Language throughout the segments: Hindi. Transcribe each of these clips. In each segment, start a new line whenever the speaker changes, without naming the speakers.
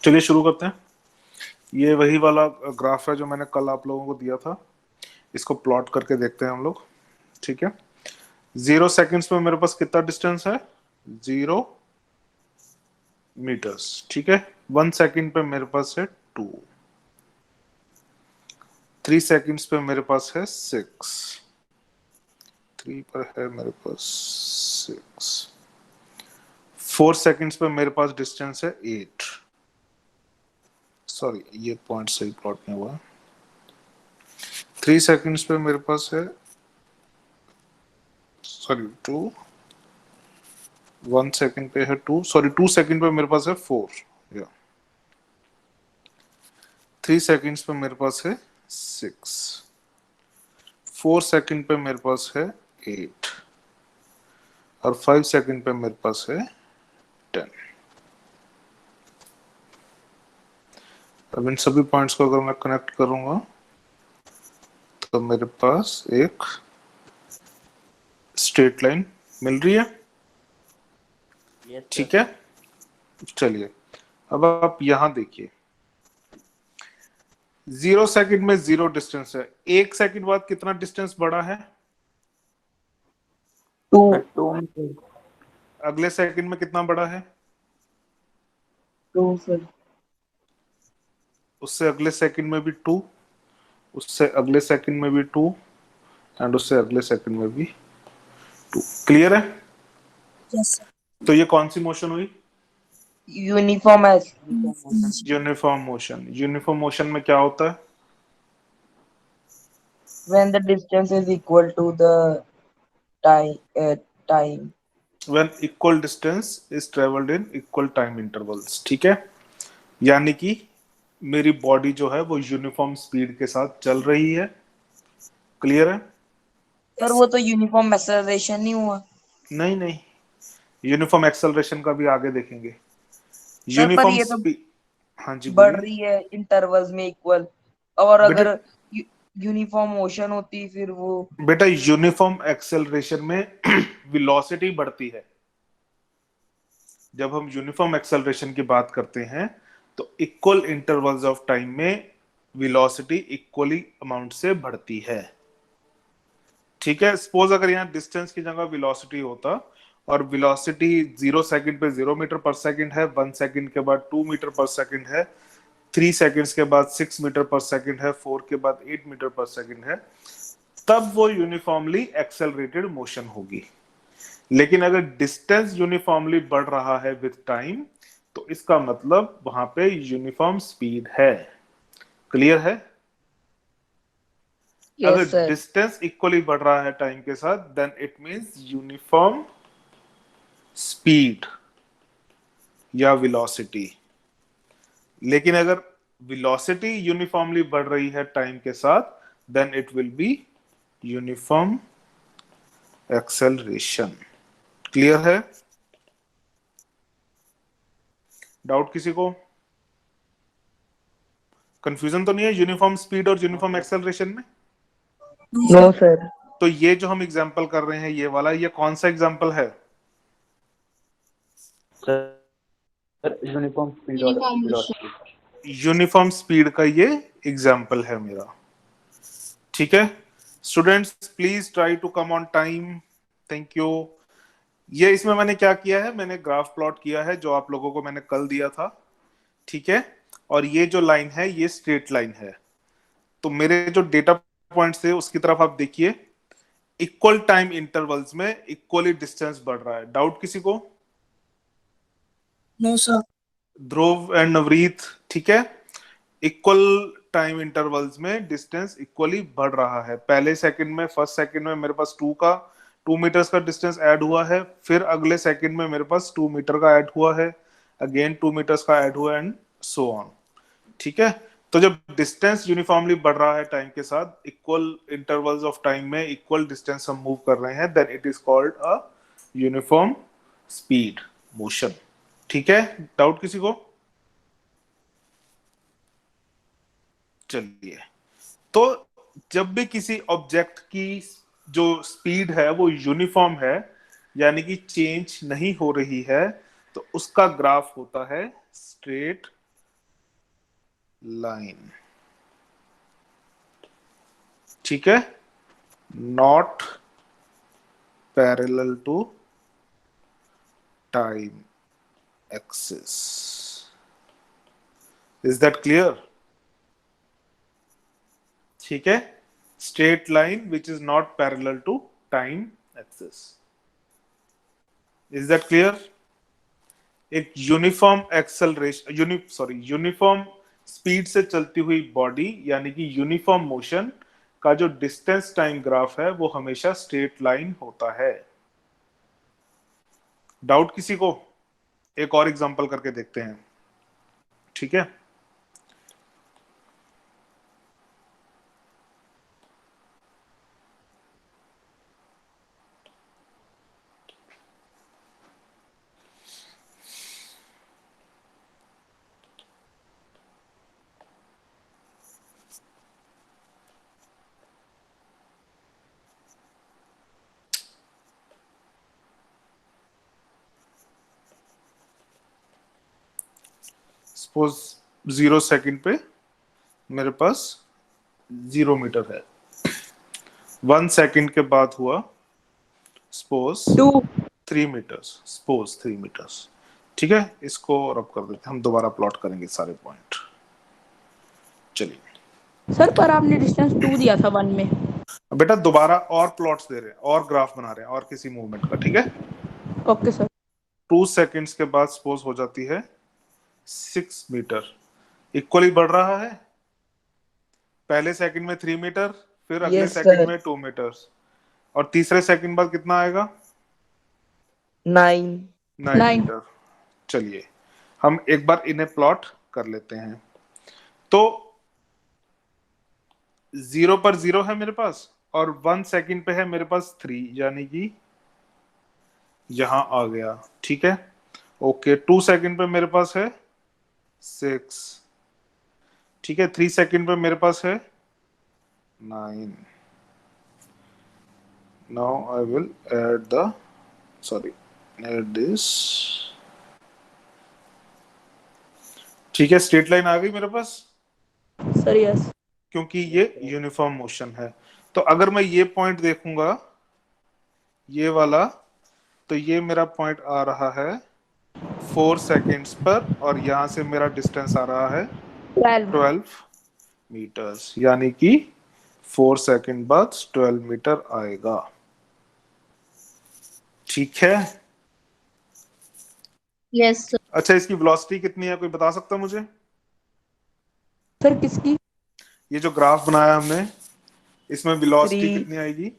चलिए शुरू करते हैं। ये वही वाला ग्राफ है जो मैंने कल आप लोगों को दिया था। इसको प्लॉट करके देखते हैं हम लोग। ठीक है, 0 सेकेंड्स में मेरे पास कितना डिस्टेंस है? 0 मीटर्स। ठीक है, 1 सेकेंड पे मेरे पास है 2, 3 सेकेंड्स पे मेरे पास है 6, 3 पर है मेरे पास 6, 4 सेकेंड्स पे मेरे पास डिस्टेंस है 8। सॉरी, ये पॉइंट सही प्लॉट नहीं हुआ। 3 सेकेंड्स पे मेरे पास है, सॉरी 2, 1 सेकेंड पे है 2, सॉरी 2 सेकेंड पे मेरे पास है 4, या 3 सेकेंड्स पे मेरे पास है 6, 4 सेकेंड पे मेरे पास है 8 और 5 सेकेंड पे मेरे पास है 10। अब इन सभी पॉइंट्स को अगर मैं कनेक्ट करूंगा तो मेरे पास एक स्ट्रेट लाइन मिल रही है।
Yes sir.
ठीक है, चलिए अब आप यहां देखिए, 0 सेकेंड में 0 डिस्टेंस है। 1 सेकेंड बाद कितना डिस्टेंस बढ़ा है?
2
अगले सेकंड में कितना बढ़ा है?
2 सर।
उससे अगले सेकंड में भी 2, उससे अगले सेकंड में भी 2 एंड उससे अगले सेकंड में भी 2। क्लियर है?
Yes sir.
तो ये कौन सी मोशन हुई?
यूनिफॉर्म है।
Uniform motion. यूनिफॉर्म मोशन में क्या होता है?
When the distance is equal to the time.
When equal distance is travelled in equal time intervals. ठीक है, यानी कि मेरी बॉडी जो है वो यूनिफॉर्म स्पीड के साथ चल रही है। क्लियर है?
सर वो तो यूनिफॉर्म एक्सेलरेशन नहीं हुआ।
नहीं नहीं, यूनिफॉर्म एक्सेलरेशन का भी आगे देखेंगे।
सर पर
यूनिफॉर्म
ये तो
स्पीड, हाँ जी
बढ़
बोलिए
रही है इंटरवल्स में इक्वल, और
बेटा।
अगर यूनिफॉर्म मोशन होती फिर वो।
बेटा यूनिफॉर्म एक्सेलरेशन में वेलोसिटी बढ़ती है। जब हम यूनिफॉर्म एक्सेलरेशन की बात करते हैं तो इक्वल इंटरवल्स ऑफ टाइम में वेलोसिटी इक्वली अमाउंट से बढ़ती है। ठीक है, सपोज अगर यहाँ डिस्टेंस की जगह वेलोसिटी होता और वेलोसिटी 0 सेकंड पे 0 मीटर पर सेकंड है, 1 सेकंड के बाद 2 मीटर पर सेकंड है, 3 सेकंड्स के बाद 6 मीटर पर सेकंड है, 4 के बाद 8 मीटर पर सेकंड है, तब वो यूनिफॉर्मली एक्सेलरेटेड मोशन होगी। लेकिन अगर डिस्टेंस यूनिफॉर्मली बढ़ रहा है विद टाइम तो इसका मतलब वहां पे यूनिफॉर्म स्पीड है। क्लियर है? अगर
यस सर।
डिस्टेंस इक्वली बढ़ रहा है टाइम के साथ then it means uniform speed या वेलोसिटी। लेकिन अगर वेलोसिटी यूनिफॉर्मली बढ़ रही है टाइम के साथ then it will be uniform acceleration. Clear है? डाउट किसी को? कंफ्यूजन तो नहीं है यूनिफॉर्म स्पीड और यूनिफॉर्म एक्सेलरेशन में?
No sir.
तो ये जो हम एग्जांपल कर रहे हैं ये वाला, ये कौन सा एग्जांपल है?
सर यूनिफॉर्म स्पीड और वेलोसिटी।
यूनिफॉर्म स्पीड का ये एग्जांपल है मेरा। ठीक है students, please try to come on time. Thank you. ये इसमें मैंने क्या किया है, मैंने ग्राफ प्लॉट किया है जो आप लोगों को मैंने कल दिया था। ठीक है, और ये जो लाइन है ये स्ट्रेट लाइन है। तो मेरे जो डेटा पॉइंट्स थे उसकी तरफ आप देखिए, इक्वल टाइम इंटरवल्स में इक्वली डिस्टेंस बढ़ रहा है। डाउट किसी को?
No sir.
Dhruv and Navreet, ठीक है, इक्वल टाइम इंटरवल्स में डिस्टेंस इक्वली बढ़ रहा है। पहले सेकंड में, फर्स्ट सेकंड में मेरे पास 2 मीटर्स का डिस्टेंस ऐड हुआ है, फिर अगले सेकंड में मेरे पास 2 मीटर का ऐड हुआ है, अगेन 2 मीटर्स का ऐड हुआ एंड सो ऑन। ठीक है, तो जब डिस्टेंस यूनिफॉर्मली बढ़ रहा है टाइम के साथ, इक्वल इंटरवल्स ऑफ टाइम में इक्वल डिस्टेंस हम मूव कर रहे हैं, then it is called a uniform speed motion. ठीक है, डाउट किसी को? चलिए, तो जब भी किसी ऑब्जेक्ट की जो स्पीड है वो यूनिफॉर्म है यानी कि चेंज नहीं हो रही है तो उसका ग्राफ होता है स्ट्रेट लाइन, ठीक है, not parallel to time axis. Is that clear? ठीक है, straight line which is not parallel to time axis. Is that clear? एक यूनिफॉर्म एक्सेलरेशन यूनिफॉर्म स्पीड से चलती हुई बॉडी यानी कि यूनिफॉर्म मोशन का जो डिस्टेंस टाइम ग्राफ है वो हमेशा स्ट्रेट लाइन होता है। डाउट किसी को? एक और एग्जांपल करके देखते हैं, ठीक है। सपोज 0 सेकंड पे मेरे पास 0 मीटर है, 1 सेकंड के बाद हुआ सपोज 3 मीटर्स, सपोज 3 मीटर्स, ठीक है। इसको रब कर देते हैं, हम दोबारा प्लॉट करेंगे सारे पॉइंट। चलिए
सर पर आपने डिस्टेंस 2 दिया था 1 में।
बेटा दोबारा और प्लॉट्स दे रहे हैं और ग्राफ बना रहे हैं और किसी मूवमेंट का, ठीक है।
Okay sir.
2 सेकंड्स के बाद सपोज हो जाती है 6 मीटर, इक्वली बढ़ रहा है। पहले सेकंड में 3 मीटर, फिर अगले
Yes,
सेकंड
sir.
में 2 मीटर, और तीसरे सेकंड बाद कितना आएगा?
9.
9
Nine.
मीटर। चलिए हम एक बार इन्हें प्लॉट कर लेते हैं। तो 0 पर 0 है मेरे पास और 1 सेकंड पे है मेरे पास 3, यानी कि यहां आ गया, ठीक है। ओके, 2 सेकंड पे मेरे पास है 6, ठीक है। 3 सेकंड पे मेरे पास है 9। Now I will add this, ठीक है। स्ट्रेट लाइन आ गई मेरे पास
सर यस।
क्योंकि ये यूनिफॉर्म मोशन है। तो अगर मैं ये पॉइंट देखूंगा, ये वाला, तो ये मेरा पॉइंट आ रहा है 4 सेकेंड्स पर और यहां से मेरा डिस्टेंस आ रहा है 12 मीटर्स, यानी कि 4 सेकेंड बाद 12 मीटर आएगा, ठीक है।
Yes sir.
अच्छा, इसकी वेलोसिटी कितनी है, कोई बता सकता मुझे?
सर किसकी?
ये जो ग्राफ बनाया हमने, इसमें वेलोसिटी
3.
कितनी आएगी?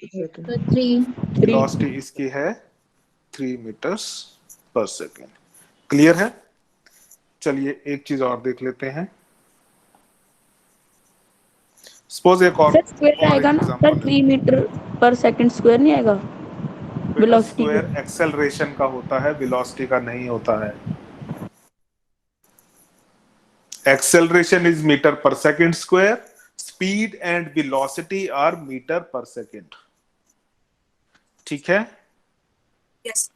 3
वेलोसिटी इसकी है 3 मीटर्स पर सेकेंड। क्लियर है? चलिए एक चीज और देख लेते हैं। सपोज एक और
सर स्क्वायर आएगा ना sir, 3 metre per second square नहीं आएगा वेलोसिटी
स्क्वायर
पे?
एक्सेलरेशन का होता है, वेलोसिटी का नहीं होता है। Acceleration is metre per second square, speed and velocity are metre per second, ठीक है।
यस।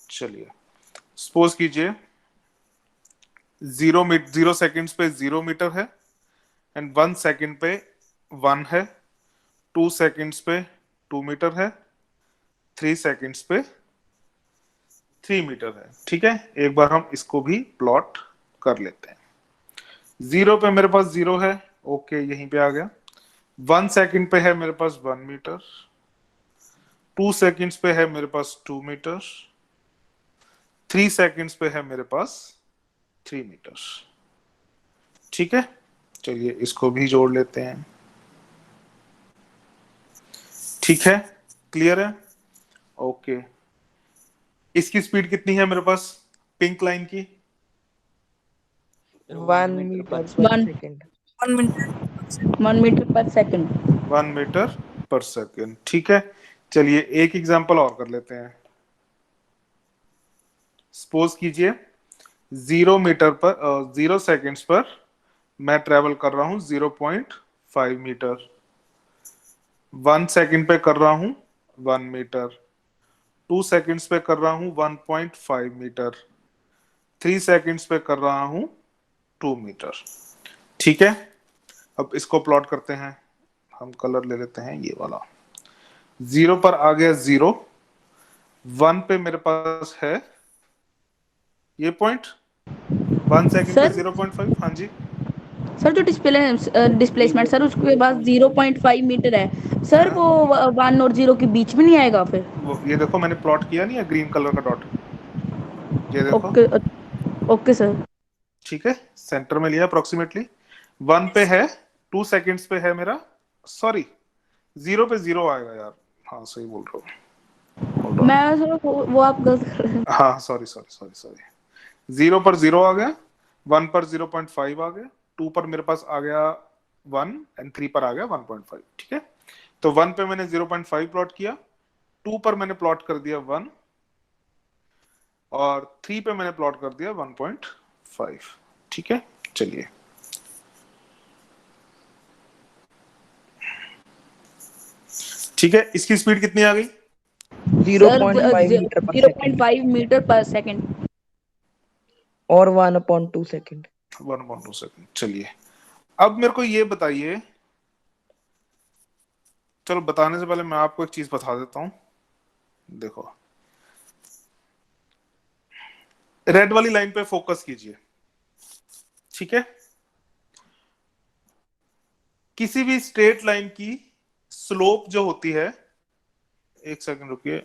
चलिए सपोज कीजिए 0 सेकंड्स पे 0 मीटर है एंड 1 सेकंड पे 1 है, 2 सेकंड्स पे 2 मीटर है, 3 सेकंड्स पे 3 मीटर है, ठीक है। एक बार हम इसको भी प्लॉट कर लेते हैं। 0 पे मेरे पास 0 है, ओके यहीं पे आ गया। 1 सेकंड पे है मेरे पास 1 मीटर, 2 सेकंड्स पे है मेरे पास 2 मीटर, 3 सेकंड्स पे है मेरे पास 3 मीटर, ठीक है। चलिए इसको भी जोड़ लेते हैं, ठीक है। क्लियर है? ओके, इसकी स्पीड कितनी है मेरे पास, पिंक लाइन की?
1 meter per
One.
second.
1 metre per second.
1 metre per second, ठीक है। चलिए एक एग्जांपल और कर लेते हैं। सपोज कीजिए 0 सेकेंड्स पर मैं ट्रेवल कर रहा हूं 0.5 मीटर, 1 सेकंड पे कर रहा हूं 1 मीटर, 2 सेकंड्स पे कर रहा हूं 1.5 मीटर, 3 सेकंड्स पे कर रहा हूं 2 मीटर। ठीक है, अब इसको प्लॉट करते हैं। हम कलर ले लेते हैं ये वाला। 0 पर आ गया 0, 1 पे मेरे पास है ये पॉइंट, 1 सेकंड पे
सर
0.5। हाँ जी,
सर जो डिस्प्लेसमेंट सर उसके पास 0.5 मीटर है सर,
हाँ,
वो 1 और 0 के बीच में नहीं आएगा फिर?
वो ये देखो मैंने प्लॉट किया नहीं है ग्रीन कलर का डॉट, ये देखो।
Okay okay sir.
ठीक है, सेंटर में लिया अप्रोक्सीमेटली। 1 पे है, 2 सेकंड्स पे है मेरा, सॉरी 0 पे 0 आएगा यार, हाँ सही बोल रहा हूँ, होल्ड ऑन।
मैं सर वो आप गलत कर रहे हैं।
हाँ सॉरी सॉरी सॉरी सॉरी, 0 पर 0 आ गया, 1 पर 0.5 आ गया, 2 पर मेरे पास आ गया 1 एंड 3 पर आ गया 1.5। ठीक है, तो 1 पे मैंने 0.5 प्लॉट किया, 2 पर मैंने प्लॉट कर दिया 1 और 3 पे मैंने प्लॉट कर दिया 1.5। ठीक है, चलिए ठीक है, इसकी स्पीड कितनी आ गई?
0.5 metre per second
0.5 metre per second
और 1/2 सेकंड।
1.2 सेकंड। चलिए अब मेरे को ये बताइए, चलो बताने से पहले मैं आपको एक चीज बता देता हूं। देखो रेड वाली लाइन पे फोकस कीजिए। ठीक है, किसी भी स्ट्रेट लाइन की स्लोप जो होती है, एक सेकंड रुकिए,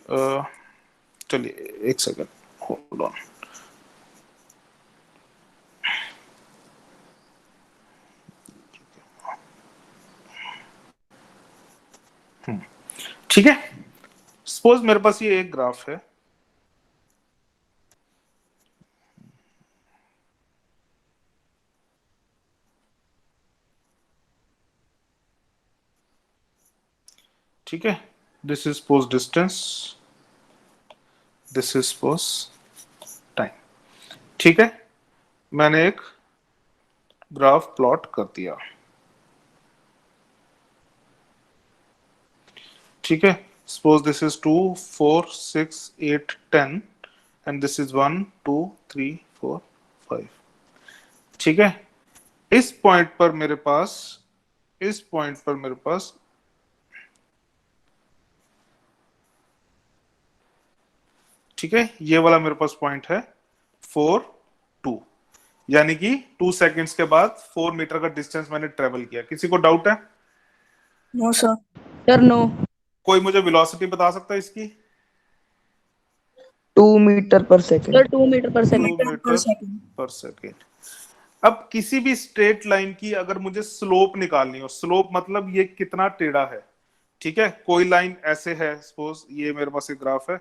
चलिए एक सेकंड होल्ड ऑन। ठीक है, सपोज मेरे पास ये एक ग्राफ है, ठीक है, this is suppose distance, this is suppose time. ठीक है, मैंने एक ग्राफ प्लॉट कर दिया। ठीक है, suppose this is 2 4 6 8 10 and this is 1 2 3 4 5। ठीक है, इस पॉइंट पर मेरे पास, इस पॉइंट पर मेरे पास ठीक है, ये वाला मेरे पास पॉइंट है 4 2, यानी कि 2 सेकंड्स के बाद 4 मीटर का डिस्टेंस मैंने ट्रेवल किया। किसी को डाउट है?
No sir.
Sir no.
कोई मुझे वेलोसिटी बता सकता है इसकी?
2 metre per second.
Sir 2 metre पर
2
सेकंड।
Metre per second. अब किसी भी स्ट्रेट लाइन की अगर मुझे स्लोप निकालनी हो, स्लोप मतलब ये कितना टेढ़ा है। ठीक है, कोई लाइन ऐसे है, सपोज ये मेरे पास एक ग्राफ है,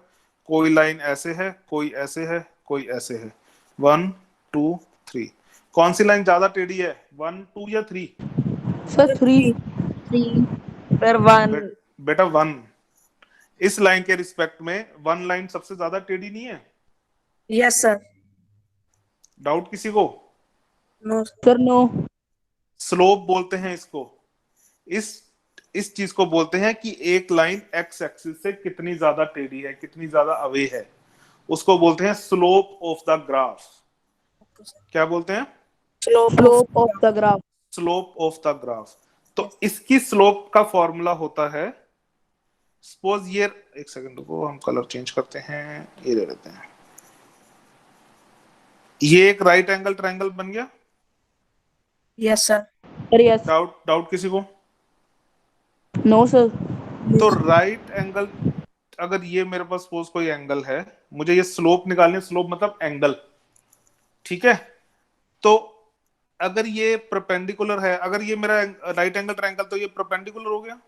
कोई लाइन ऐसे है, कोई ऐसे है, कोई ऐसे है, 1 2 3। कौन सी लाइन ज्यादा टेढ़ी है, 1 2 या 3?
सर 3।
3.
सर 1।
बेटा 1, इस लाइन के रिस्पेक्ट में 1 लाइन सबसे ज्यादा टेढ़ी नहीं है?
Yes sir.
डाउट किसी को?
No
sir no.
स्लोप बोलते हैं इसको, इस चीज को बोलते हैं कि एक लाइन एक्स एक्सिस से कितनी ज्यादा टेढ़ी है, कितनी ज्यादा अवे है, उसको बोलते हैं स्लोप ऑफ द ग्राफ। क्या बोलते हैं?
Slope of the graph.
Slope of the graph. तो इसकी स्लोप का फॉर्मूला होता है, सपोज ये, एक सेकंड रुको हम कलर चेंज करते हैं, ये ले लेते हैं, ये एक राइट एंगल ट्रायंगल बन गया।
Yes sir.
Sir yes.
Doubt किसी को?
No sir.
तो राइट एंगल, अगर ये मेरे पास सपोज कोई एंगल है, मुझे ये स्लोप निकालनी है, स्लोप मतलब एंगल। ठीक है, तो अगर ये परपेंडिकुलर है, अगर ये मेरा राइट एंगल ट्रायंगल, तो ये परपेंडिकुलर हो गया।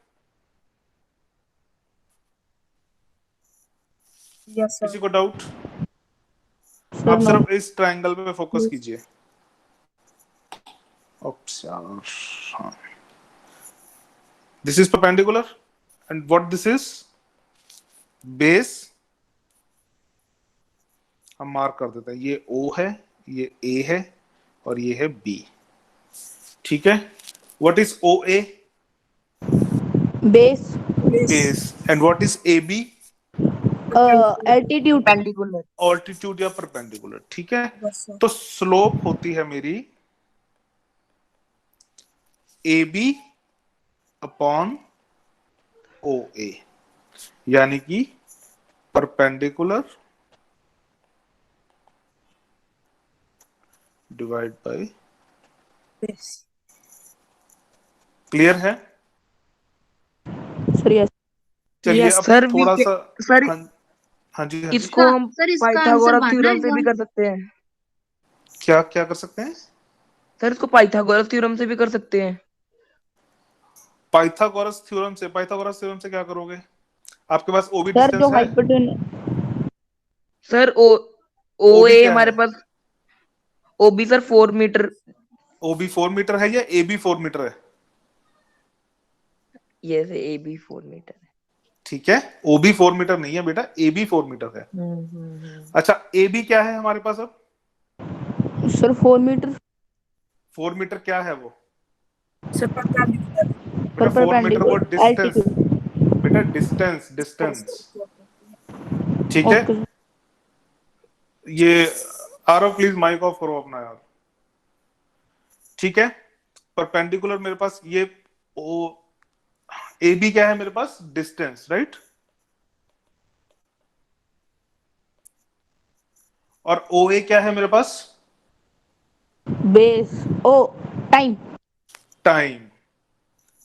यस
किसी को डाउट?
सर
आप
नो।
सिर्फ इस ट्रायंगल पे फोकस कीजिए। This is perpendicular and what this is base. हम मार्क कर देते हैं, ये O है, ये A है और ये है B। ठीक है, what is OA?
Base.
Base. And what is AB?
Altitude.
perpendicular.
Altitude या परपेंडिकुलर, ठीक है।
Yes, sir.
तो स्लोप होती है मेरी A B upon O A, यानी कि perpendicular divide by,
Yes.
Clear है?
Sir yes.
चलिए
Yes,
अब
sir,
थोड़ा सा,
sir,
हाँ हाँ जी हाँ जी,
इसको हम
सर इसका आंसर
पाइथागोरस
मानना
थ्योरम से
है
भी कर सकते हैं।
क्या क्या कर सकते हैं?
सर इसको पाइथागोरस थ्योरम से भी कर सकते हैं।
पाइथागोरस थ्योरम से? पाइथागोरस थ्योरम से क्या करोगे? आपके पास ओबी
सर
डिस्टेंस
जो
है?
हाइपोटेन
सर ओ
ओबी
ए
क्या
हमारे
है?
पास, ओबी सर 4 मीटर।
ओबी 4 मीटर है या ए बी 4 मीटर है?
ये से ए बी 4 मीटर है।
ठीक है, ओबी 4 मीटर नहीं है बेटा, ए बी 4 मीटर है। अच्छा, ए बी क्या है हमारे पास अब?
सर 4 मीटर
4 मीटर क्या है वो?
Sir perpendicular.
बेटा 4 मीटर वो
परपेंडिकुलर
डिस्टेंस,
एल्टीट्यूड।
बेटा डिस्टेंस, डिस्टेंस, ठीक है।
ओके
ये आरव प्लीज माइक ऑफ करो अपना यार, ठीक है। परपेंडिकुलर मेरे पास ये ओ, ए बी क्या है मेरे पास? Distance, right. और ओ ए क्या है मेरे पास?
Base O time.
Time,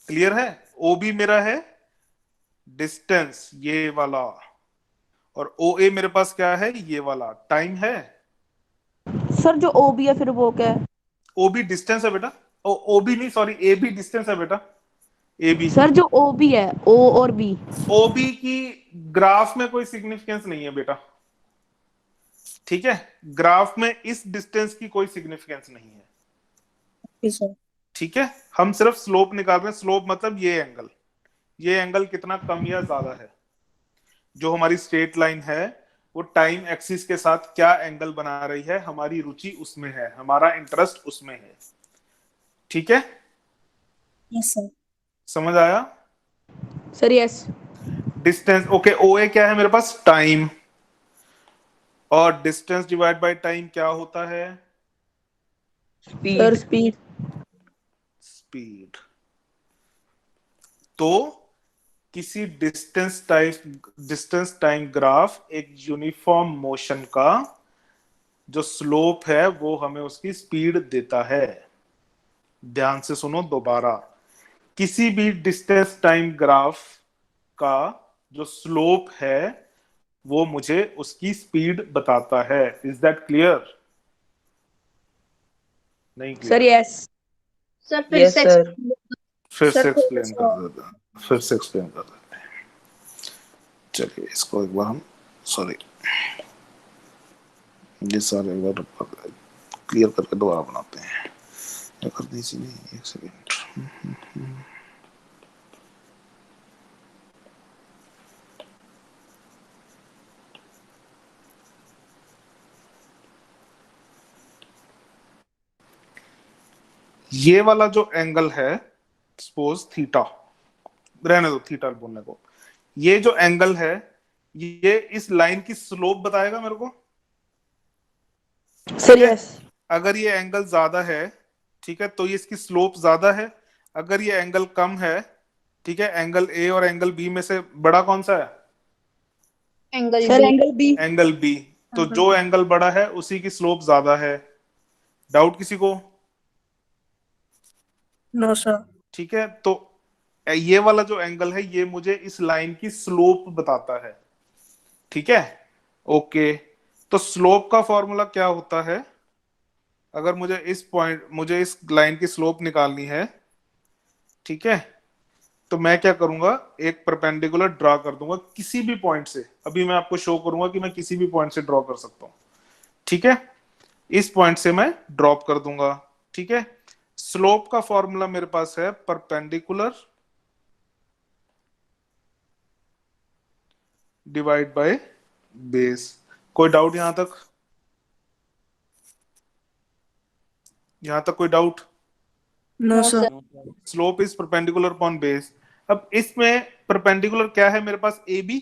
clear है। ओ बी मेरा है डिस्टेंस, ये वाला, और ओ ए मेरे पास क्या है? ये वाला, टाइम है।
सर जो ओ बी है फिर वो क्या है?
ओ बी डिस्टेंस है बेटा, ओ बी नहीं सॉरी, ए बी डिस्टेंस है बेटा, ए बी।
सर जो ओ बी है, ओ और बी।
ओ बी की ग्राफ में कोई सिग्निफिकेंस नहीं है बेटा, ठीक है। ग्राफ में इस डिस्टेंस की कोई सिग्निफिकेंस नहीं है,
Yes, sir.
ठीक है। हम सिर्फ स्लोप निकाल रहे हैं। स्लोप मतलब ये एंगल कितना कम या ज्यादा है। जो हमारी स्ट्रेट लाइन है वो टाइम एक्सिस के साथ क्या एंगल बना रही है, हमारी रुचि उसमें है, हमारा इंटरेस्ट उसमें है, ठीक है।
Yes, sir.
समझ आया?
Sir yes.
Distance, okay. O A क्या है मेरे पास? टाइम, और डिस्टेंस डिवाइड बाय टाइम क्या होता है?
Sir
speed.
स्पीड।
स्पीड। तो किसी डिस्टेंस टाइम ग्राफ एक यूनिफॉर्म मोशन का जो स्लोप है वो हमें उसकी स्पीड देता है। ध्यान से सुनो दोबारा, किसी भी डिस्टेंस टाइम ग्राफ का जो स्लोप है वो मुझे उसकी स्पीड बताता है। Is that clear? नहीं
सर
क्लियर?
यस।
सर फिर
यस
से
सर।
फिर
सर
से
थोड़ा
एक्सप्लेन
सा
कर देता हूं, फिर से एक्सप्लेन कर देते हैं। चलिए इसको एक बार हम, सॉरी, ये सारे एक बार क्लियर करके दोबारा बनाते हैं। क्या कर दीजिए, नहीं, एक सेकेंड। ये वाला जो एंगल है, सपोज थीटा, रहने दो थीटा बोलने को, ये जो एंगल है ये इस लाइन की स्लोप बताएगा मेरे को,
सर
ठीक है।
यस।
अगर ये एंगल ज्यादा है, ठीक है, तो ये इसकी स्लोप ज्यादा है। अगर ये एंगल कम है, ठीक है, एंगल ए और एंगल बी में से बड़ा कौन सा है?
Angle
sir
B.
Angle B.
Angle B. तो जो एंगल बड़ा है उसी की स्लोप ज्यादा है। डाउट किसी को?
No sir.
ठीक है, तो ये वाला जो एंगल है ये मुझे इस लाइन की स्लोप बताता है, ठीक है। ओके, तो स्लोप का फॉर्मूला क्या होता है? अगर मुझे इस लाइन की स्लोप निकालनी है, ठीक है, तो मैं क्या करूंगा, एक परपेंडिकुलर ड्रॉ कर दूंगा किसी भी पॉइंट से। अभी मैं आपको शो करूंगा कि मैं किसी भी पॉइंट से ड्रॉ कर सकता हूं, ठीक है। इस पॉइंट से मैं ड्रॉप कर दूंगा, ठीक है। स्लोप का फॉर्मूला मेरे पास है परपेंडिकुलर डिवाइड बाय बेस। कोई डाउट यहां तक? यहां तक कोई doubt?
No sir.
Slope is perpendicular upon base. अब इसमें परपेंडिकुलर क्या है मेरे पास? A B,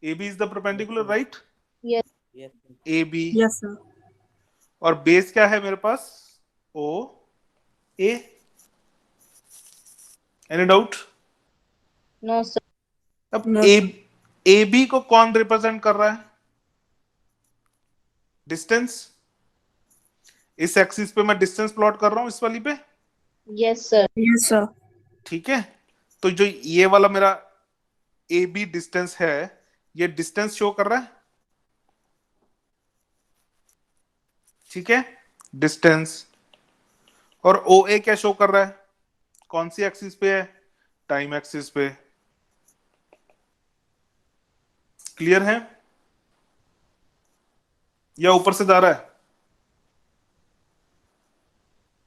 AB is the perpendicular, right?
Yes.
Yes.
AB,
Yes, sir.
और बेस क्या है मेरे पास? OA। Any doubt?
No, sir.
अब
No,
ए
sir.
AB को कौन रिप्रेजेंट कर रहा है? डिस्टेंस। इस एक्सिस पे मैं डिस्टेंस प्लॉट कर रहा हूं, इस वाली पे,
Yes, sir. Yes, sir.
ठीक है? तो जो ये वाला मेरा AB डिस्टेंस है, ये डिस्टेंस शो कर रहा है, ठीक है, डिस्टेंस। और OA क्या शो कर रहा है? कौन सी एक्सिस पे है? टाइम एक्सिस पे। क्लियर है या ऊपर से जा रहा है?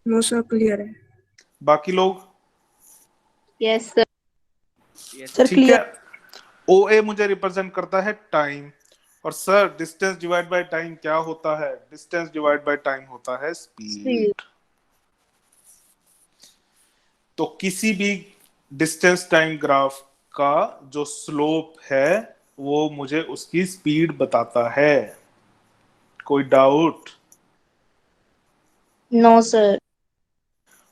No, sir. Clear है.
बाकी लोग?
Yes, sir.
Yes.
सर
ठीक है।
क्लियर।
OA मुझे रिप्रेजेंट करता है टाइम, और sir distance divide by time क्या होता है? डिस्टेंस डिवाइड बाय टाइम होता है
Speed.
स्पीड। तो किसी भी डिस्टेंस टाइम ग्राफ का जो स्लोप है वो मुझे उसकी स्पीड बताता है। कोई डाउट?
No, sir.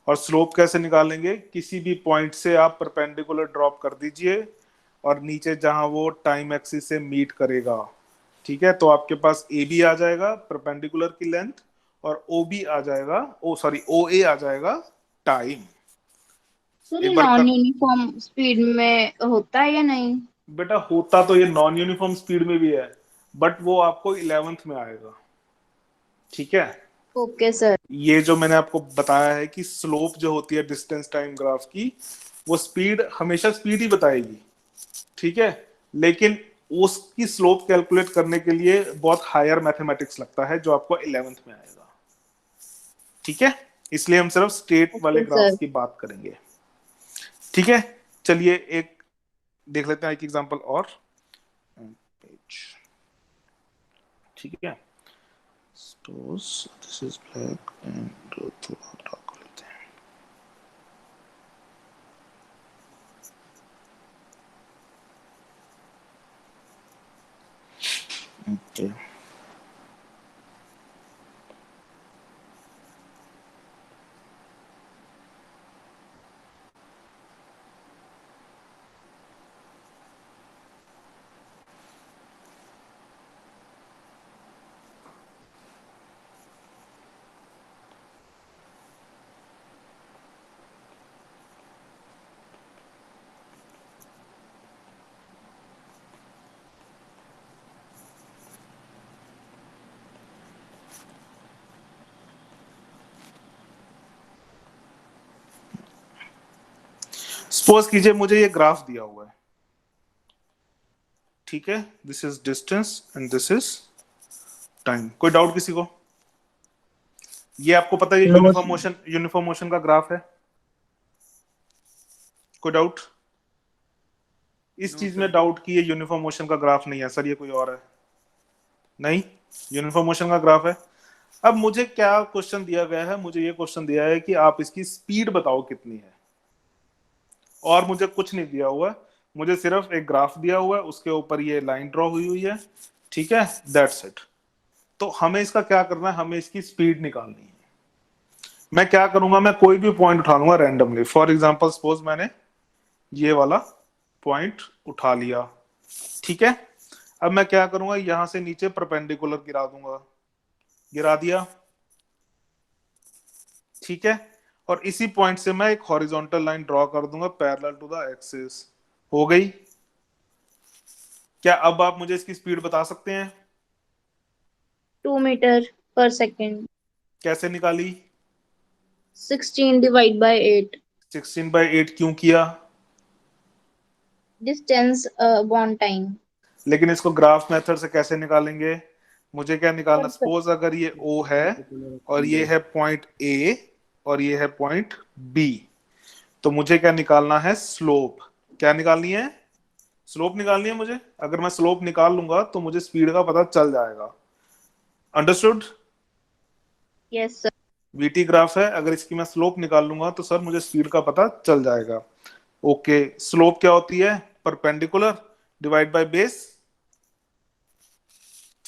और स्लोप कैसे निकालेंगे? किसी भी पॉइंट से आप परपेंडिकुलर ड्रॉप कर दीजिए और नीचे जहां वो टाइम एक्सिस से मीट करेगा, ठीक है, तो आपके पास AB आ जाएगा परपेंडिकुलर की लेंथ, और OB आ जाएगा, OA आ जाएगा टाइम।
सर,
एक
ये
बार
नॉन यूनिफॉर्म स्पीड में होता है या नहीं?
बेटा होता तो ये नॉन यूनिफॉर्म स्पीड में भी है, बट वो आपको 11th में आएगा, ठीक है?
Okay sir.
ये जो मैंने आपको बताया है कि स्लोप जो होती है डिस्टेंस टाइम ग्राफ की, वो स्पीड हमेशा स्पीड ही बताएगी, ठीक है, लेकिन उसकी स्लोप कैलकुलेट करने के लिए बहुत हायर मैथमेटिक्स लगता है जो आपको 11th में आएगा, ठीक है? इसलिए हम सिर्फ स्ट्रेट वाले
ओके
ग्राफ्स
सर.
की बात करेंगे, ठीक है? चलिए एक देख लेते हैं, एक एग्जांपल और, ठीक है? Suppose this is black and थोड़ा dark कर लेते हैं। Okay. सपोज कीजिए मुझे ये ग्राफ दिया हुआ है, ठीक है, this is distance and this is time. कोई डाउट किसी को? ये आपको पता है ये यूनिफॉर्म मोशन का ग्राफ है? कोई डाउट? इस चीज में डाउट कि ये यूनिफॉर्म मोशन का ग्राफ नहीं है सर, ये कोई और है? नहीं, यूनिफॉर्म मोशन का ग्राफ है। अब मुझे क्या क्वेश्चन दिया गया है? मुझे ये क्वेश्चन दिया है कि आप इसकी स्पीड बताओ कितनी है, और मुझे कुछ नहीं दिया हुआ, मुझे सिर्फ एक ग्राफ दिया हुआ है, उसके ऊपर ये लाइन ड्रॉ हुई हुई है, ठीक है, दैट्स इट। तो हमें इसका क्या करना है? हमें इसकी स्पीड निकालनी है। मैं क्या करूंगा, मैं कोई भी पॉइंट उठा लूंगा रैंडमली। फॉर एग्जांपल सपोज मैंने ये वाला पॉइंट उठा लिया, ठीक है, अब मैं क्या करूंगा, यहां से नीचे परपेंडिकुलर गिरा दूंगा, गिरा दिया, ठीक है, और इसी पॉइंट से मैं एक हॉरिजॉन्टल लाइन ड्रॉ कर दूंगा पैरेलल टू द एक्सिस। हो गई? क्या अब आप मुझे इसकी स्पीड बता सकते हैं?
2 मीटर पर सेकेंड.
कैसे निकाली?
16 डिवाइड बाय 8.
16/8 क्यों किया?
Distance upon time.
लेकिन इसको ग्राफ मेथड से कैसे निकालेंगे? मुझे क्या निकालना? सपोज अगर ये O है और ये है पॉइंट A और ये है पॉइंट B, तो मुझे क्या निकालना है? स्लोप। क्या निकालनी है? स्लोप निकालनी है मुझे। अगर मैं स्लोप निकाल लूंगा तो मुझे स्पीड का पता चल जाएगा। Understood?
Yes sir.
VT graph है, अगर इसकी मैं स्लोप निकाल लूंगा तो सर मुझे स्पीड का पता चल जाएगा। ओके, स्लोप क्या होती है? परपेंडिकुलर डिवाइड बाय बेस,